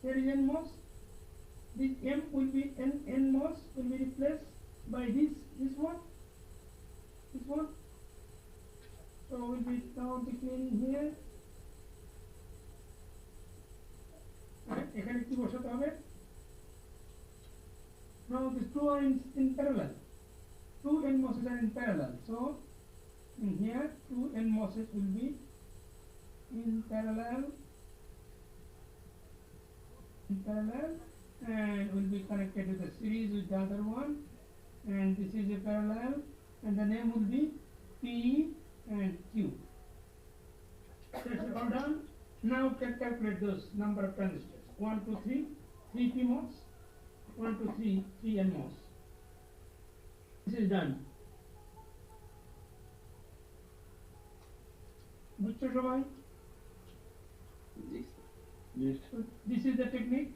Here is NMOS. This M will be NMOS will be replaced by this one. This one. So we'll be now declaring here. Right, এখানে কি বসাতে হবে? Now these two are in parallel. Two NMOSes are in parallel. So in here two NMOSes will be in parallel, and will be connected to the series with the other one. And this is a parallel, and the name will be P and Q. That's all done. Now can calculate those number of transistors. 1, 2, 3, 3 PMOS, 1, 2, 3, 3 NMOS. This is done. বুঝছো সবাই? So this is the technique.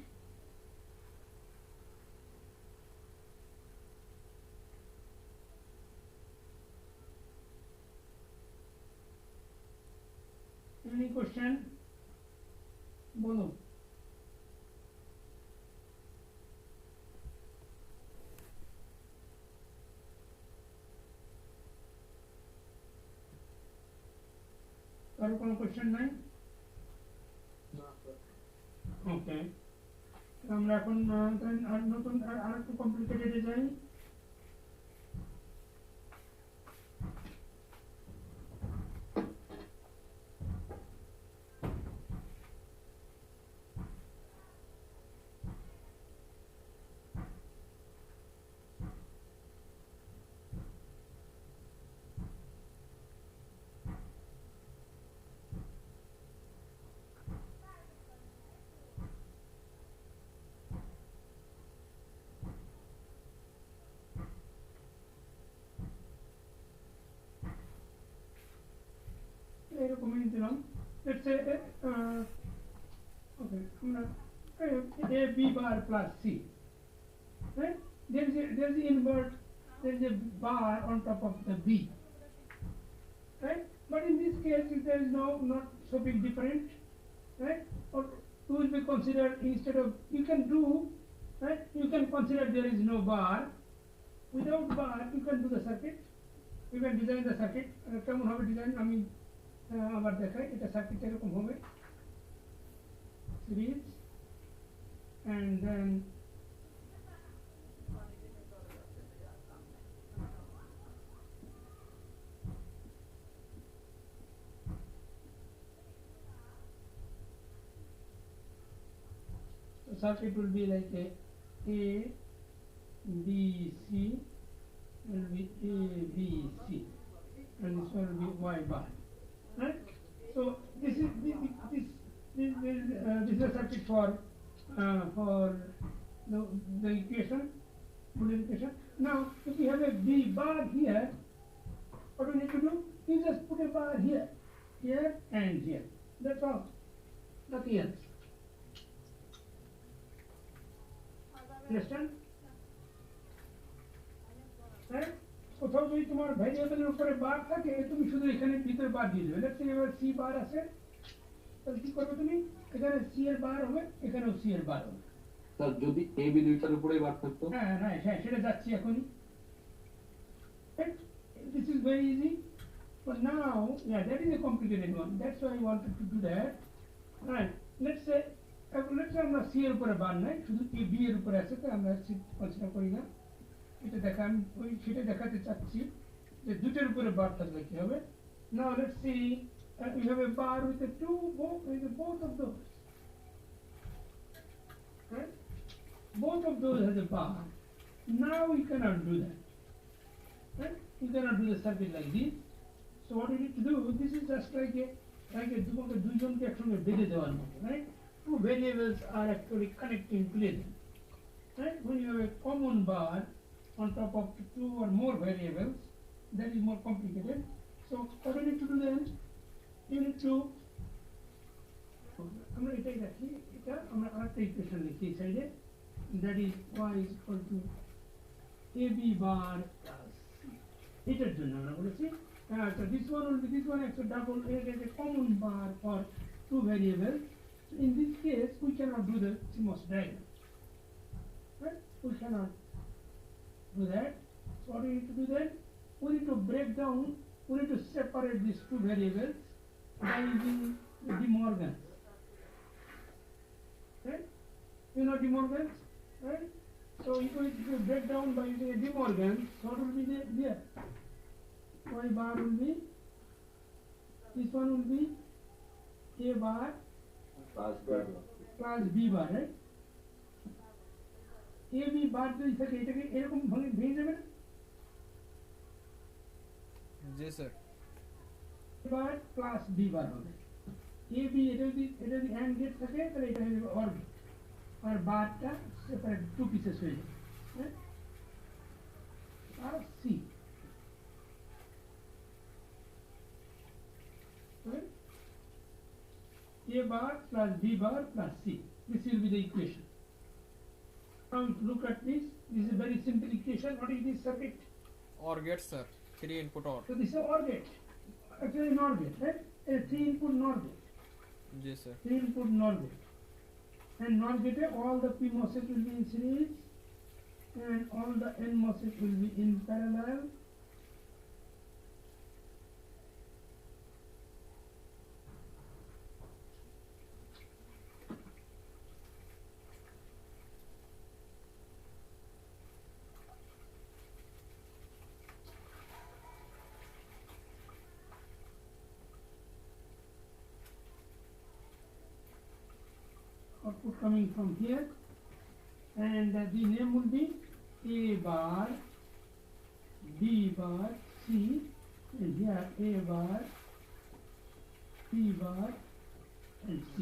Any question? বলো. কারো কোনো question নাই? ওকে, আমরা এখন আর নতুন আর একটু কমপ্লিকেটেডে যাই. let's say okay, A B bar plus C, right? There is a invert, there is a bar on top of the B, right? But in this case, if there is not so big difference, right? Or you will be considered, instead of, you can do, right? You can consider there is no bar. Without bar, you can do the circuit. You can design the circuit. কেমন হবে design আমি আবার দেখাই, এটা সার্কিটটা এরকম হবে, series, and then the circuit will be like A B C, will be A B C, and this one will be Y bar, right? So this is this is a circuit for the equation, Boolean equation. Now, if we have a B bar here, what we need to do? You just put a bar here, and here. That's all. Nothing else. Understand? Right? কোথাও যদি তোমার ভ্যারিয়েবলের উপরে বার থাকে, তুমি শুধু এখানে ভিতরে বার দিয়ে দেবে। লেটস সে এবার সি বার আছে, তাহলে কি করবে তুমি? এখানে সি এর বার হবে, এখানেও সি এর বার হবে। স্যার যদি এ বি দুইটার উপরেই বার থাকতো? হ্যাঁ, সেটা যাচ্ছি এখনই। Right? This is very easy. But now, yeah, that is a complicated one. That's why I wanted to do that. Right? Let's say আমরা সি এর উপরে বার নাই, শুধু এ বি এর উপরে আছে, তো আমরা সি কনসিডার করি না। এটা দেখা আমি সেটা দেখাতে চাচ্ছি যে দুটোর উপরে বার থাকলে কি হবে। Now let's see, we have a bar with both of those, right? Both of those has a bar. Now we cannot do that, right? You cannot do the circuit like this. So what we need to do, this is just like a দুইজনকে একসঙ্গে বেঁধে দেওয়ার মতো, right? Two variables are actually connecting together, right? When you have a common bar on top of two or more variables, that is more complicated. So what we need to do then, you need to, আমরা এটাই রাখি, এটা আমরা আরেকটা equation লিখি এই সাইডে, that is y is equal to ab bar plus c, এটার জন্য আমরা বলেছি। So this one actually double is a common bar for two variables. So in this case, we cannot do the CMOS diagram, right? We cannot do that. So what do we need to do then? We need to break down, we need to separate these two variables by using De Morgan's, right? You know De Morgan's, right? So if we break down by using a De Morgan's, what will be there? Y bar will be, this one will be A bar plus B bar, right? A B bar যদি থাকে এটাকে এরকম ভেঙে যাবে না? জি sir. A bar plus B bar হবে। A B এটা যদি AND গেট থাকে তাহলে এটা হবে OR গেট, আর বারটা সেপারেট টু পিসেস হয়ে যাবে, right? R C, right? A bar plus B bar plus C. This will be the equation. Now look at this. This is a very simple equation. What is this circuit? OR gate sir, 3 input OR. So this is OR gate. Actually NOR gate, right? A 3 input NOR gate. Yes sir. 3 input NOR gate. And NOR gate, all the P MOSFET will be in series, and all the N MOSFET will be in parallel. Output coming from here, and the name will be A bar, B bar, C, and here A bar, B bar, and C.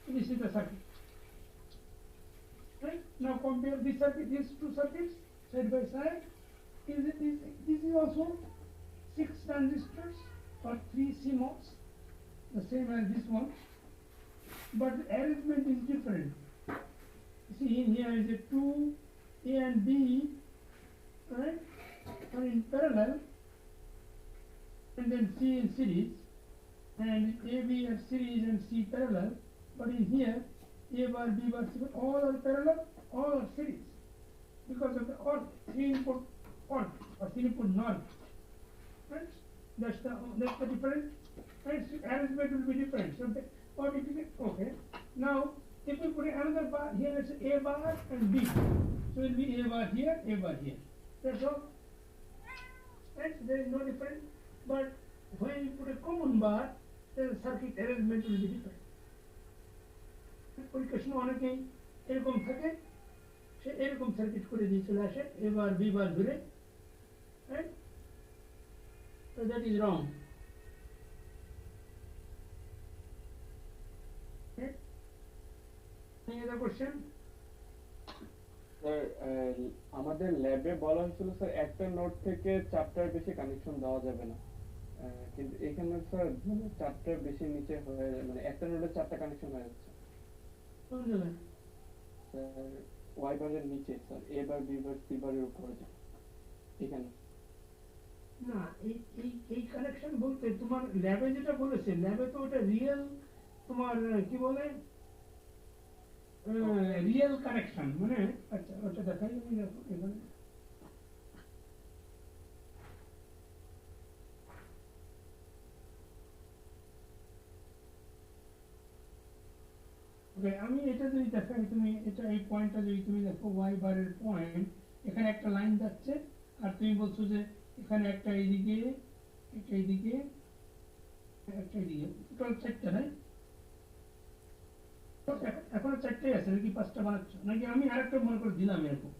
So this is the circuit. Right? Now compare this circuit, these two circuits side by side. This is also 6 transistors or 3 CMOS. the same as this one, but the arrangement is different. You see, in here is a 2 A and B, right, are in parallel, and then C in series, and A, B are series and C parallel, but in here, A bar, B bar, C bar, all are parallel, all are series, because of the OR, 3 input OR, or 3 input NOR, right? That's the difference, right? So arrangement will be different, so the, or if you get, okay, now, if we put another bar here, it's A bar and B, so it will be A bar here, that's all, right? There is no difference, but when you put a common bar, the circuit arrangement will be different. পরীক্ষার অনেকেই এরকম থাকে, সে এরকম circuit করে দিয়ে চলে আসে এ বার B বার ধরে, right? So that is wrong. Okay? Any other question? Sir আমাদের ল্যাবে বলা হয়েছিল স্যার একটা নোড থেকে 4টার বেশি কানেকশন দেওয়া যাবে না, কিন্তু এখানে স্যার মানে 4টার বেশি নিচে হয়ে মানে একটা নোডে 4টা কানেকশন হয়ে যাচ্ছে কোন জায়গায়? স্যার ওয়াই বারের নিচে স্যার এ বার বি বার সি বারের উপরে যায় এখানে। না, এই কানেকশন বলতে তোমার ল্যাবে যেটা বলেছে, ল্যাবে তো ওটা রিয়েল, তোমার কি বলে রিয়েল কানেকশন, মানে আচ্ছা ওটা দেখাই আমি এখানে। আমি এটা যদি দেখাই, তুমি এটা এই পয়েন্টটা যদি তুমি দেখো ওয়াই বারের পয়েন্ট, এখানে একটা লাইন যাচ্ছে, আর তুমি বলছো যে এখানে একটা এইদিকে, একটা এইদিকে, একটা এইদিকে, টোটাল 4টা, নাই? এখনো 4টাই আছে নাকি 5টা বানাচ্ছ, নাকি আমি আরেকটা মনে করে দিলাম এরকম,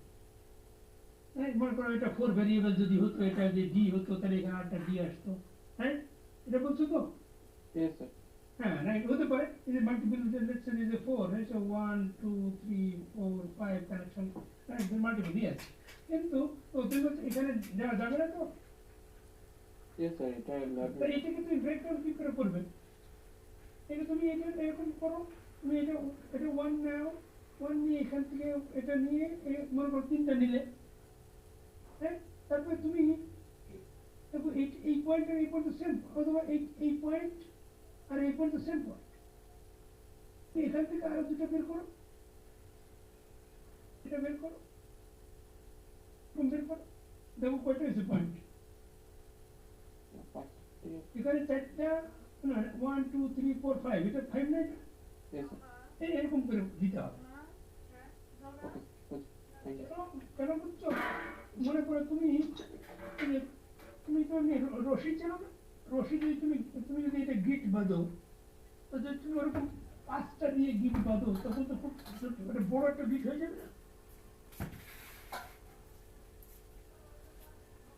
মনে করো এটা 4 ভেরিয়েবল যদি হতো, এটা যদি ডি হতো তাহলে এখানে একটা ডি আসতো, হ্যাঁ এটা বলছো তো? Yes sir. হ্যাঁ, রাইট, হতে পারে। এই যে মাল্টিপল, লেটস সে যে 4, right, so 1 2 3 4 5 connection, right, multiple, yes, কিন্তু তুমি বলছো এখানে যাওয়া যাবে না তো? ইয়েস স্যার, এটা ল্যাবে তো এটাকে তুমি ব্রেকডাউন কি করে করবে? এটা তুমি এটা এরকম করো, তুমি এটা 1 নাও, 1 নিয়ে এখান থেকে এটা নিয়ে মনে করো 3টা নিলে, হ্যাঁ, তারপরে তুমি দেখো এই পয়েন্ট আর এই পয়েন্ট সেম, অথবা এই পয়েন্ট আর এই পয়েন্ট সেম পয়েন্ট, এখান থেকে আরো 2টা বের করো, এটা বের করো, বের করো, দেখো কয়টা হয়েছে পয়েন্ট। এখানে 4টা, 1 2 3 4 5, এটা 5 না? এরকম করে দিতে হবে। কেন বুঝছো? মনে করো তুমি তো রশি চেনো না, রশি যদি তুমি যদি এটা গিট বাঁধো, তো যদি তুমি ওরকম 5টা দিয়ে গিট বাঁধো, তখন তো খুব বড় একটা গিট হয়ে যাবে,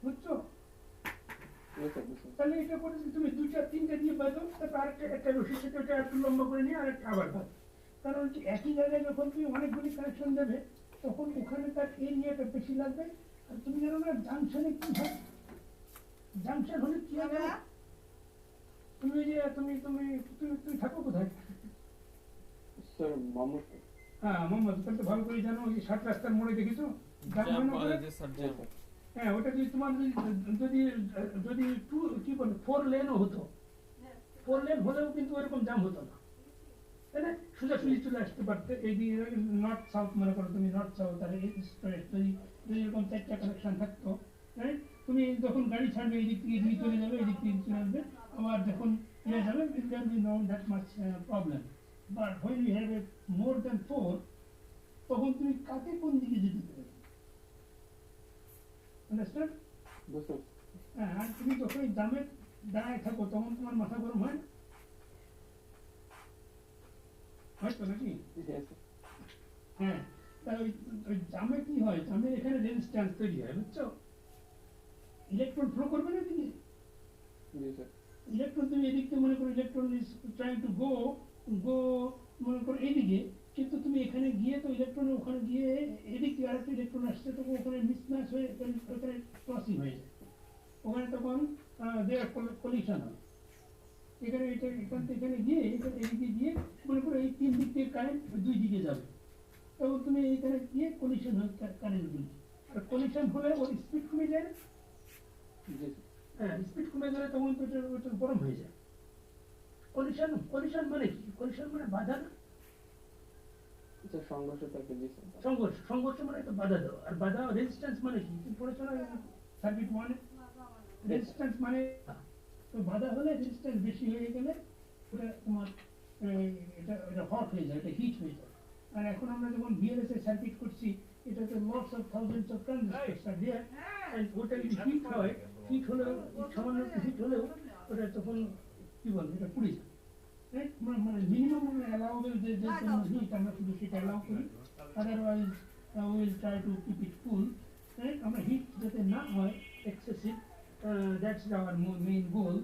বুঝছো? তাহলে এটা করে তুমি 2টা 3টা দিয়ে বাঁধো, তারপর একটা রশির সাথে ওটা একটু লম্বা করে নিয়ে আরেকটা আবার বাঁধো, কারণ একই জায়গায় যখন তুমি অনেকগুলি কানেকশন দেবে, তখন ওখানে তার এরিয়াটা বেশি লাগবে। আর তুমি জানো না জাংশনে কি হয়, জাংশন হলে কি হবে, তুমি যে তুমি থাকো কোথায়? স্যার মামুদ। হ্যাঁ, মোহাম্মদ, তাহলে তো ভালো করে জানো, ওই 7 রাস্তার মোড়ে দেখেছো জ্যাম বলে যে স্যার, জ্যাম। হ্যাঁ, ওটা যদি তোমার যদি যদি 2 কি বলে 4 লেনও হতো, 4 লেন হলেও কিন্তু ওরকম জাম হতো না, তাই না? সোজাসুজি চলে আসতে পারতে, এই দিকে নর্থ সাউথ, মনে করো তুমি নর্থ সাউথ, আর যদি এরকম 4টা কানেকশন থাকতো, রাইট, তুমি যখন গাড়ি ছাড়বে এই দিক থেকে এদিকে চলে যাবে, এই দিক থেকে চলে আসবে, আবার যখন ইয়ে যাবে, it can be no that much problem, but when you have a more than 4, তখন তুমি কাকে কোন দিকে যেতে পারবে, আন্ডারস্ট্যান্ড? বুঝতে। হ্যাঁ, আর তুমি যখন জামে দাঁড়ায় থাকো, তখন তোমার মাথা গরম হয় না, হয়তো নাকি? হ্যাঁ, তাহলে ওই জামে কি হয়, জামে এখানে রেজিস্ট্যান্স তৈরি হয়, বুঝছো? ইলেকট্রন ফ্লো করবে না এদিকে, ইলেকট্রন তুমি এদিকে মনে করো, electron is trying to go মনে করো এইদিকে, কিন্তু তুমি এখানে গিয়ে তো ইলেকট্রন ওখানে গিয়ে এদিকে আরেকটা ইলেকট্রন আসছে, তখন ওখানে মিসম্যাচ হয়ে ওখানে ক্রসিং হয়ে যায়, ওখানে তখন দেয়ার কলিশন হয়, এখানে এটা এখান থেকে এখানে গিয়ে এখানে এদিকে গিয়ে মনে করো এই তিন দিক থেকে কারেন্ট দুই দিকে যাবে, তখন তুমি এইখানে গিয়ে কলিশন হয় কারেন্টগুলি, আর কলিশন হলে ওর স্পিড কমে যায় না? হ্যাঁ, স্পিড কমে গেলে তখন তো ওটা গরম হয়ে যায়। কলিশন কলিশন মানে কি? কলিশন মানে বাধা না? সংঘর্ষ থাকে, জি স্যার। সংঘর্ষ সংঘর্ষ মানে একটা বাধা দেওয়া, আর বাধা রেজিস্ট্যান্স মানে কি? তুমি পড়েছো না সার্কিট ওয়ানে? রেজিস্ট্যান্স মানে তো বাধা হলে রেজিস্ট্যান্স বেশি হয়ে গেলে ওটা তোমার এটা এটা হট হয়ে যায়, এটা হিট হয়ে যায়। আর এখন আমরা যখন VLSI সার্কিট করছি, এটাতে lots of thousands of transistors আর দেয়ার, এন্ড ওটা যদি হিট হয়, হিট হলেও সামান্য একটু হিট হলেও ওটা তখন কি বলবো, এটা পুড়ে যায়। মানে মিনিমাম অ্যালাউবেল যে হিট আমরা শুধু সেটা অ্যালাউ করি, otherwise will try to keep it cool. আমরা হিট যাতে না হয় excessive, that's our main goal.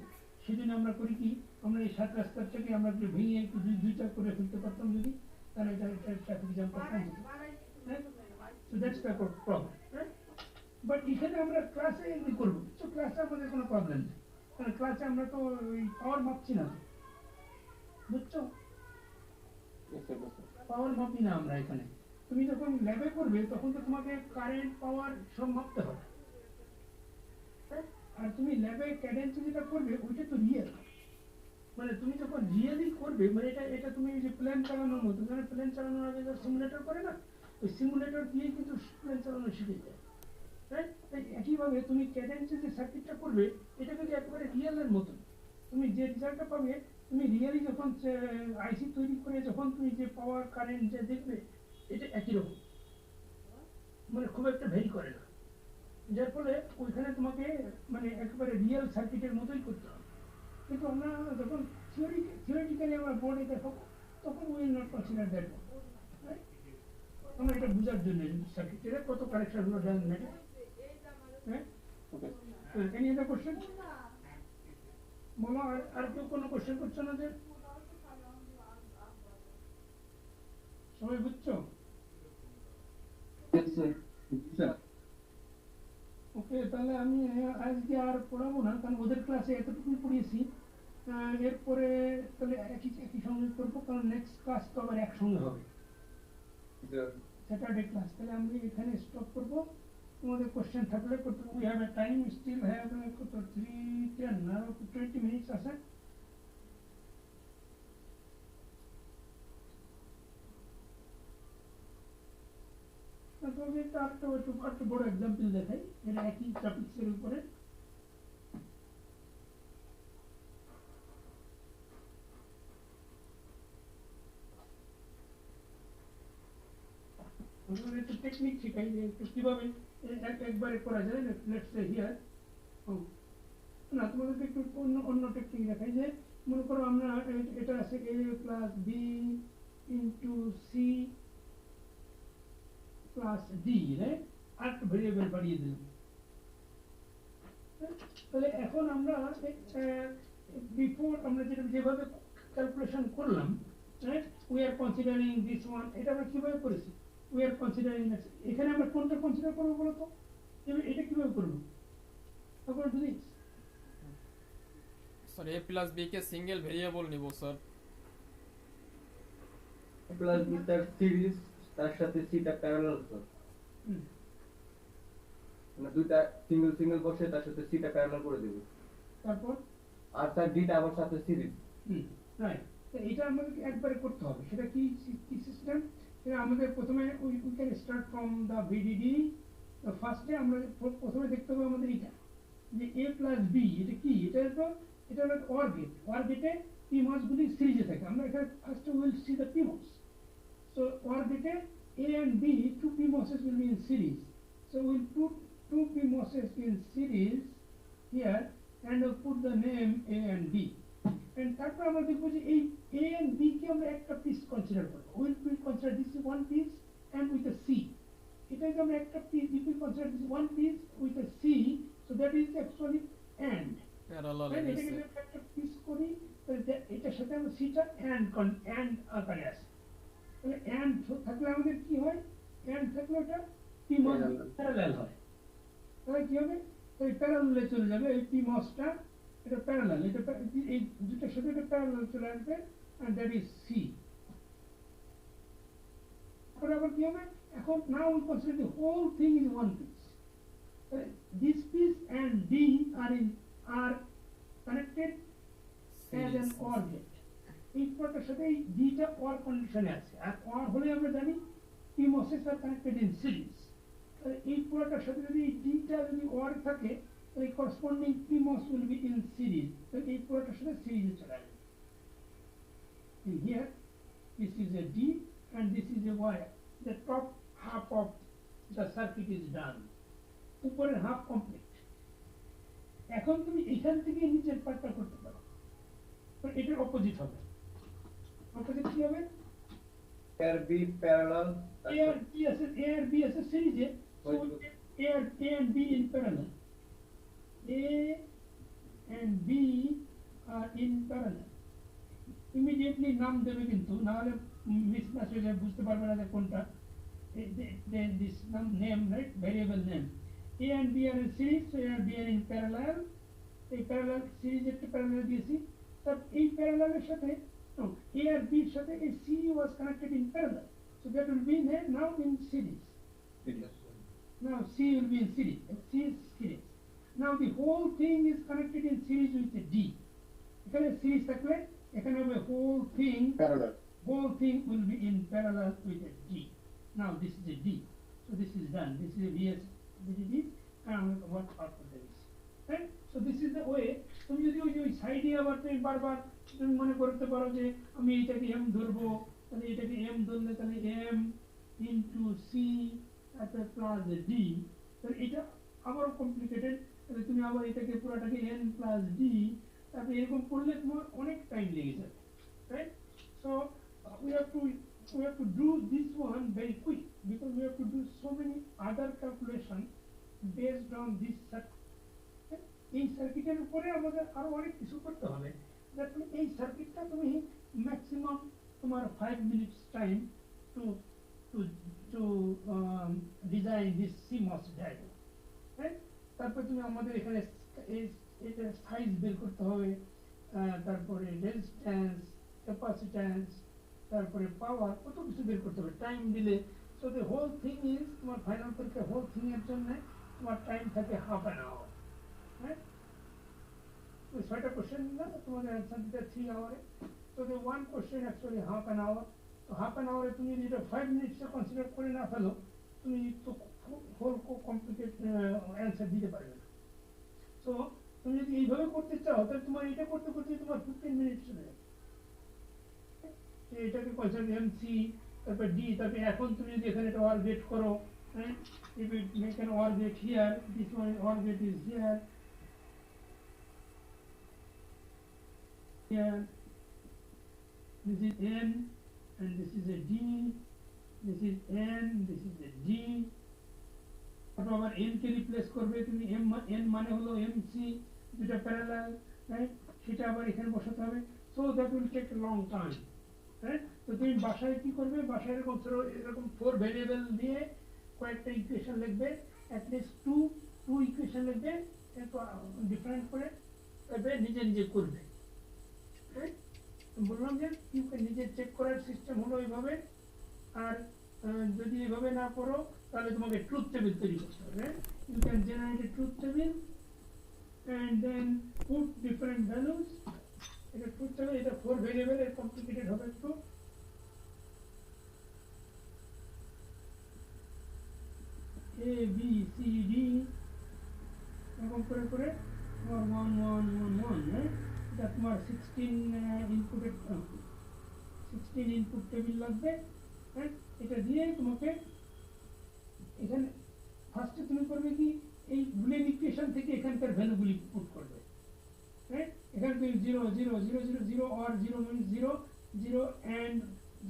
সেজন্য আমরা করি কি, আমরা এই 7 রাস্তাটাকে আমরা ভেঙে একটু দুইটা করে ফেলতে পারতাম যদি, তাহলে এটা ট্রাফিক জ্যাম করতাম। So that's the problem. But এখানে আমরা ক্লাসে এমনি করবো, তো ক্লাসে আমাদের কোনো প্রবলেম নেই, কারণ ক্লাসে আমরা তো ওই পাওয়ার মাপছি না, বুঝছো? পাওয়ার মাপি না আমরা এখানে। তুমি যখন ল্যাবে করবে তখন তো তোমাকে কারেন্ট পাওয়ার সব মাপতে হবে, আর তুমি ল্যাবে ক্যাডেন্স যেটা করবে ওইটা তো রিয়েল। মানে তুমি যখন রিয়েলি করবে, মানে এটা এটা তুমি যে প্ল্যান চালানোর মতো, মানে প্ল্যান চালানোর আগে যখন সিমুলেটর করে না, ওই সিমুলেটর দিয়েই কিন্তু প্ল্যান চালানো শিখে যায়, রাইট? একইভাবে তুমি ক্যাডেন্সে যে সার্কিটটা করবে, এটা কিন্তু একেবারে রিয়েলের মতো। তুমি যে রেজাল্টটা পাবে, তুমি রিয়েলি যখন আইসি তৈরি করে যখন তুমি যে পাওয়ার কারেন্ট যে দেখবে, এটা একই রকম, মানে খুব একটা ভেরি করে না। যার ফলে ওইখানে তোমাকে মানে একেবারে রিয়েল সার্কিটের মতোই করতে হবে। কিন্তু আমরা যখন থিওরিটিক্যালি আমরা বোর্ডে দেখো, তখন উইল নট কনসিডার দ্যাট। আমরা এটা বোঝার জন্য সার্কিটের কত কানেকশন হলো ডান ম্যাটার। হ্যাঁ, এনি আদার কোশ্চেন? বলো, আর কেউ কোনো কোশ্চেন করছো না? যে সবাই বুঝছো? ওকে, তাহলে আমি আজকে আর পড়াবো না, কারণ ওদের ক্লাসে এতটুকুই পড়িয়েছি। এরপরে তাহলে একই সঙ্গে করবো, কারণ নেক্সট ক্লাস তো আবার একসঙ্গে হবে, স্যাটারডে ক্লাস। তাহলে আমি এখানে স্টপ করবো। তোমাদের কোশ্চেন থাকলে করতে, we have a time, still have 3:10 না 20 মিনিটস আছে। তোমাকে একটা বড় এক্সাম্পল দেখাই, এটা একই টপিক্সের উপরে। একটু টেকনিক শেখাই যে কিভাবে একবারে করা যায়। লেটস সে হিয়ার, না তোমাদেরকে একটু অন্য টেকনিক দেখাই। যে মনে করো আমরা এটা আছে a plus b into c plus d, right? আর একটা ভেরিয়েবল বাড়িয়ে দিলাম। তাহলে এখন আমরা বিফোর আমরা যেভাবে ক্যালকুলেশন করলাম, right, we are considering this one. এটা আমরা কিভাবে করেছি? উই আর কনসিডারিং, এখানে আমরা কোনটা কনসিডার করবো বলো তো? এটা কিভাবে করবো? তারপরে যদি sir a plus b K single variable নিব স্যার। প্লাস বি তার সিরিজ, তার সাথে সিটা প্যারালাল স্যার। মানে দুইটা সিঙ্গেল সিঙ্গেল বসে তার সাথে সিটা প্যারালাল করে দেব। তারপর আর তার ডিটা আবার সাথে সিরিজ। রাইট, তো এটা আমাদের একবারে করতে হবে। সেটা কি কি সিস্টেম? এটা আমাদের প্রথমে we can start from the VDD. ফার্স্টে আমরা প্রথমে দেখতে হবে আমাদের এটা যে a প্লাস b, এটা কি? এটা হলো OR গেট। OR গেটে PMOS গুলি সিরিজে থাকে। আমরা এখানে ফার্স্টে will see the PMOS। So OR gate A and B, two PMOSes will be in series. So we'll put two PMOSes in series here and we'll put the name A and B. And তারপর আমরা দেখব যে এই A and B কে আমরা একটা piece consider করব। We'll consider this one piece and with a C. এটাকে আমরা একটা piece, if we consider this one piece with a C, so that is actually AND. Parallel এটাকে আমরা একটা পিস করি, তাহলে এটার সাথে আমরা সিটা AND আকারে আসে। তাহলে এন্ড থাকলে আমাদের কি হয়? এন্ড থাকলে ওটা PMOS প্যারালাল হয়। তাহলে কি হবে? ওই প্যারালালে চলে যাবে এই PMOSটা এটা প্যারালাল, এটা এই দুটোর সাথে এটা প্যারালাল চলে আসবে, and that is C. তারপরে আবার কি হবে, এখন now we consider the whole thing is one piece. This piece and D are connected as an OR gate. এই পুরোটার সাথে এই ডিটা OR কন্ডিশনে আছে, আর OR হলে আমরা জানি PMOSes are connected in series. এই পুরোটার সাথে যদি এই ডিটা যদি OR থাকে, the corresponding PMOS will be in series. So এই পুরোটার সাথে সিরিজে চলে আসবে। In here, this is a D and this is a wire. The top half of the circuit is done. উপরের হাফ কমপ্লিট। এখন তুমি এখান থেকে নিচের পার্টটা করতে পারো, তো এটার অপোজিট হবে। অপোজিট কি হবে? A আর B প্যারালাল, A আর B আছে সিরিজে, so A and B in parallel. A and B are in parallel. Immediately নাম দেবে, কিন্তু না হলে মিসম্যাচ হয়ে যাবে, বুঝতে পারবে না যে কোনটা। This name, right, variable name. A and B are in series, so A and B are in parallel. এই প্যারালাল সিরিজ একটা প্যারালাল দিয়েছি, তার এই প্যারালালের সাথে A আর B এর সাথে এই C was connected in parallel, so that will be now in series. Now C will be in series. C is series. Now the whole thing is connected in series with a D. এখানে series থাকলে এখানে হবে whole thing parallel. whole thing will be in parallel with a D. Now this is a D, so this is done. This is a VS VDD, and what output there is. Right? So this is the way. তুমি যদি ওই সাইডে আবার তুমি বারবার তুমি মনে করতে পারো যে আমি এটাকে M ধরবো, তাহলে এটাকে M ধরলে তাহলে M into C তারপরে প্লাস D, তাহলে এটা আবারও কমপ্লিকেটেড। তাহলে তুমি আবার এটাকে পুরোটাকে N প্লাস D, তারপরে এরকম করলে তোমার অনেক টাইম লেগে যাবে। Right? So we have to do this one very quick, because we have to do so many other calculations based on this circuit. এই সার্কিটের উপরে আমাদের আরো অনেক কিছু করতে হবে। তুমি এই সার্কিটটা তুমি ম্যাক্সিমাম তোমার 5 minutes time to design this CMOS diagram. Right? তারপর তুমি আমাদের এখানে এটা সাইজ বের করতে হবে, তারপরে রেজিস্ট্যান্স, ক্যাপাসিট্যান্স, তারপরে পাওয়ার, কত কিছু বের করতে হবে টাইম দিলে। So the whole thing is, তোমার ফাইনাল পরীক্ষা হোল থিং এর জন্য তোমার টাইম থাকে হাফ অ্যান আওয়ার। Right? ওই 6টা কোশ্চেন না, তোমাদের অ্যান্সার দিতে 3 আওয়ারে। So the one question actually half an hour. তো হাফ অ্যান আওয়ারে তুমি যদি এটা 5 মিনিটসে কনসিডার করে না ফেলো, তুমি তো হোল কমপ্লিকেট অ্যান্সার দিতে পারবে না। সো তুমি যদি এইভাবে করতে চাও, তাহলে তোমার এটা করতে করতে তোমার 15 মিনিট চলে যাবে। এটাকে কনসিডার MC, তারপর D, তারপরে এখন তুমি যদি এখানে একটা OR গেট করো, right? If you make an OR gate here, this one OR gate is here. Here, this is N, and this is a D, this is N, this is a D. তারপর আবার N কে replace করবে তুমি, N মানে হলো MC, দুটা parallel, right? সেটা আবার এখানে বসাতে হবে। So that will take a long time, right? তো তুমি বাসায় কি করবে, বাসায় এরকম 4 ভেরিয়েবল দিয়ে কয়েকটা ইকুয়েশন লিখবে, অ্যাটলিস্ট টু ইকুয়েশন লিখবে, ডিফারেন্ট করে তবে নিজে নিজে করবে। বললাম যে নিজে চেক করার সিস্টেম হলো এইভাবে। আর যদি এভাবে না করো, তাহলে তোমাকে ট্রুথ টেবিল তৈরি করতে হবে। You can generate a truth table and then put different values. এটা ট্রুথ টেবিল, এটা 4 ভেরিয়েবল, এর কমপ্লিকেটেড হবে একটু। A B C D এরকম করে করে তোমার 1 1 1 1, রাইট? এটা তোমার 16 ইনপুট টেবিল লাগবে, রাইট? এটা দিয়ে তোমাকে এখানে ফার্স্টে তুমি করবে কি, এই বুলিয়ান ইকুয়েশন থেকে এখানকার ভ্যালুগুলি পুট করবে, রাইট? এখানে তুমি 0 0 0 0 0 or 0 means 0 0 and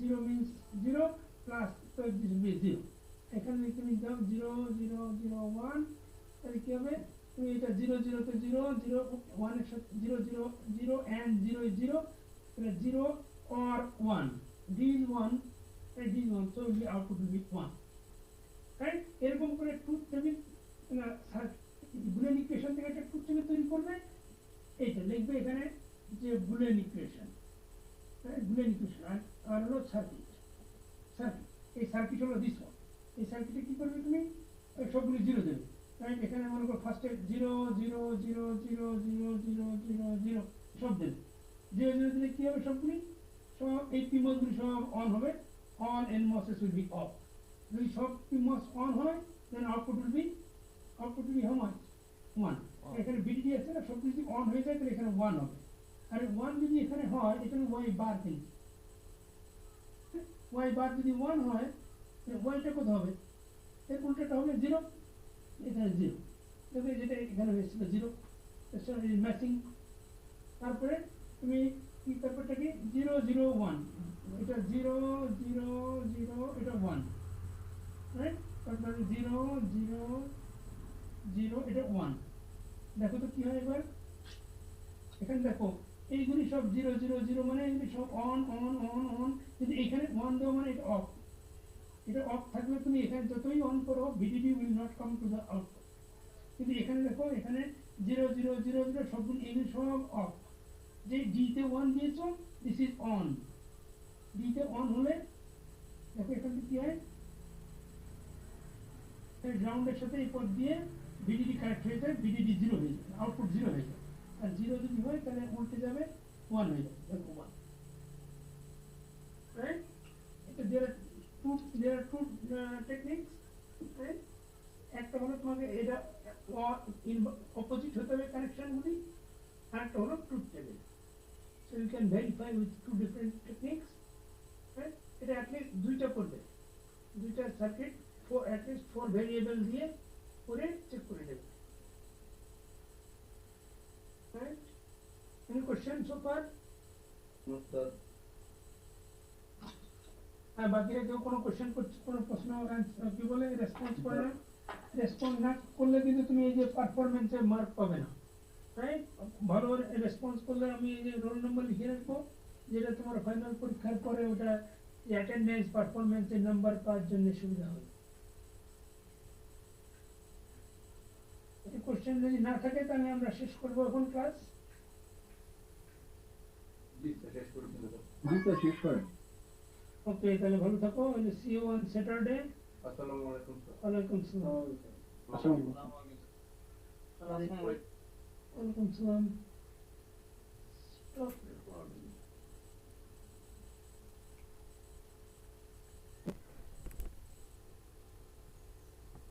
0 means 0 plus, so this will be 0. এখানে তুমি দাও 0 0 0 1, তাহলে কি হবে, তুমি এটা 0 0 তে 0 0 1 এর সাথে 0 0 0 and 0 is 0, তাহলে 0 or 1, d is 1 and d is 1, so the output will be 1, right? এরকম করে ট্রুথ টেবিল বুলিয়ান ইকুয়েশন থেকে একটা ট্রুথ টেবিল তৈরি করবে। এইটা Boolean equation, right? Boolean equation আর হলো সার্কিট। এই সার্কিট হলো দিস ওয়ান। এই সার্কিটে কি করবে তুমি? সবগুলো জিরো দেবে, রাইট? এখানে মনে করো ফার্স্টে 0 0 0 0 0 0 0 0 সব দেবে। 0 0 দিলে কি হবে? সবগুলি সব এই পিমসগুলি সব অন হবে। On N MOSes will be off. যদি সব পিমস অন হয় then output will be how much? 1। এখানে ভিডিডি আছে না, সবগুলি যদি অন হয়ে যায় তাহলে এখানে 1 হবে। আর 1 যদি এখানে হয় এখানে ওয়াই বার কিন্তু ওয়াই বার যদি 1 হয় তাহলে ওয়াইটা কত হবে? এর উল্টোটা হবে 0, এখানে 0। দেখবে যেটা এখানে হয়েছিল 0, ম্যাচিং। তারপরে তুমি কি তারপরটা কি 0 0 1, এটা 0 0 0, এটা 1, রাইট? তারপরে 0 0 0, এটা 1। দেখো তো কি হয় এবার এখানে দেখো এইগুলি সব 0 0 0 মানে এগুলি সব অন অন অন অন। যদি এখানে 1 দাও মানে এটা অফ। এটা অফ থাকলে তুমি এখানে যতই অন করো VDD will not come to the output. কিন্তু এখানে দেখো এখানে 0 0 0 0 সবগুলো এগুলি সব অফ। যে ডিতে 1 দিয়েছো দিস ইজ অন। ডিতে অন হলে দেখো এখানে কি হয়? এই গ্রাউন্ডের সাথে এই পথ দিয়ে ভিডিডি কানেক্ট হয়ে যায়, ভিডিডি 0 হয়ে যায়, আউটপুট 0 হয়ে যায়। আর 0 যদি হয় তাহলে উল্টে যাবে 1 হয়ে যাবে, দেখো 1, রাইট? এটা there are two techniques, right? একটা হলো তোমাকে এটা অপোজিট হতে হবে কানেকশনগুলি, আর একটা হলো truth table. So you can verify with two different techniques, right? এটা অ্যাটলিস্ট দুইটা করবে, দুইটা সার্কিট অ্যাটলিস্ট 4 ভেরিয়েবল দিয়ে করে চেক করে দেবে, right? Any question so far? বাকিরা কেউ কোনো কোশ্চেন করছে, কোনো প্রশ্ন কি বলে রেসপন্স করে না? রেসপন্স না করলে কিন্তু তুমি এই যে পারফরমেন্সে মার্ক পাবে না, রাইট? ভালো রেসপন্স করলে আমি এই যে রোল নম্বর লিখে রাখবো, যেটা তোমার ফাইনাল পরীক্ষার পরে ওটা অ্যাটেন্ডেন্স পারফরমেন্সের নাম্বার পাওয়ার জন্য সুবিধা হবে। কোশ্চেন যদি না থাকে তাহলে আমরা শেষ করবো এখন ক্লাস। জি স্যার, শেষ করে দিন। জি স্যার, শেষ করেন। ওকে, তাহলে ভালো থাকো। See you on Saturday. আসসালামু আলাইকুম স্যার। ওয়ালাইকুম আসসালাম। আসসালামু আসসালামু আলাইকুম। ওয়ালাইকুম আসসালাম। Stop.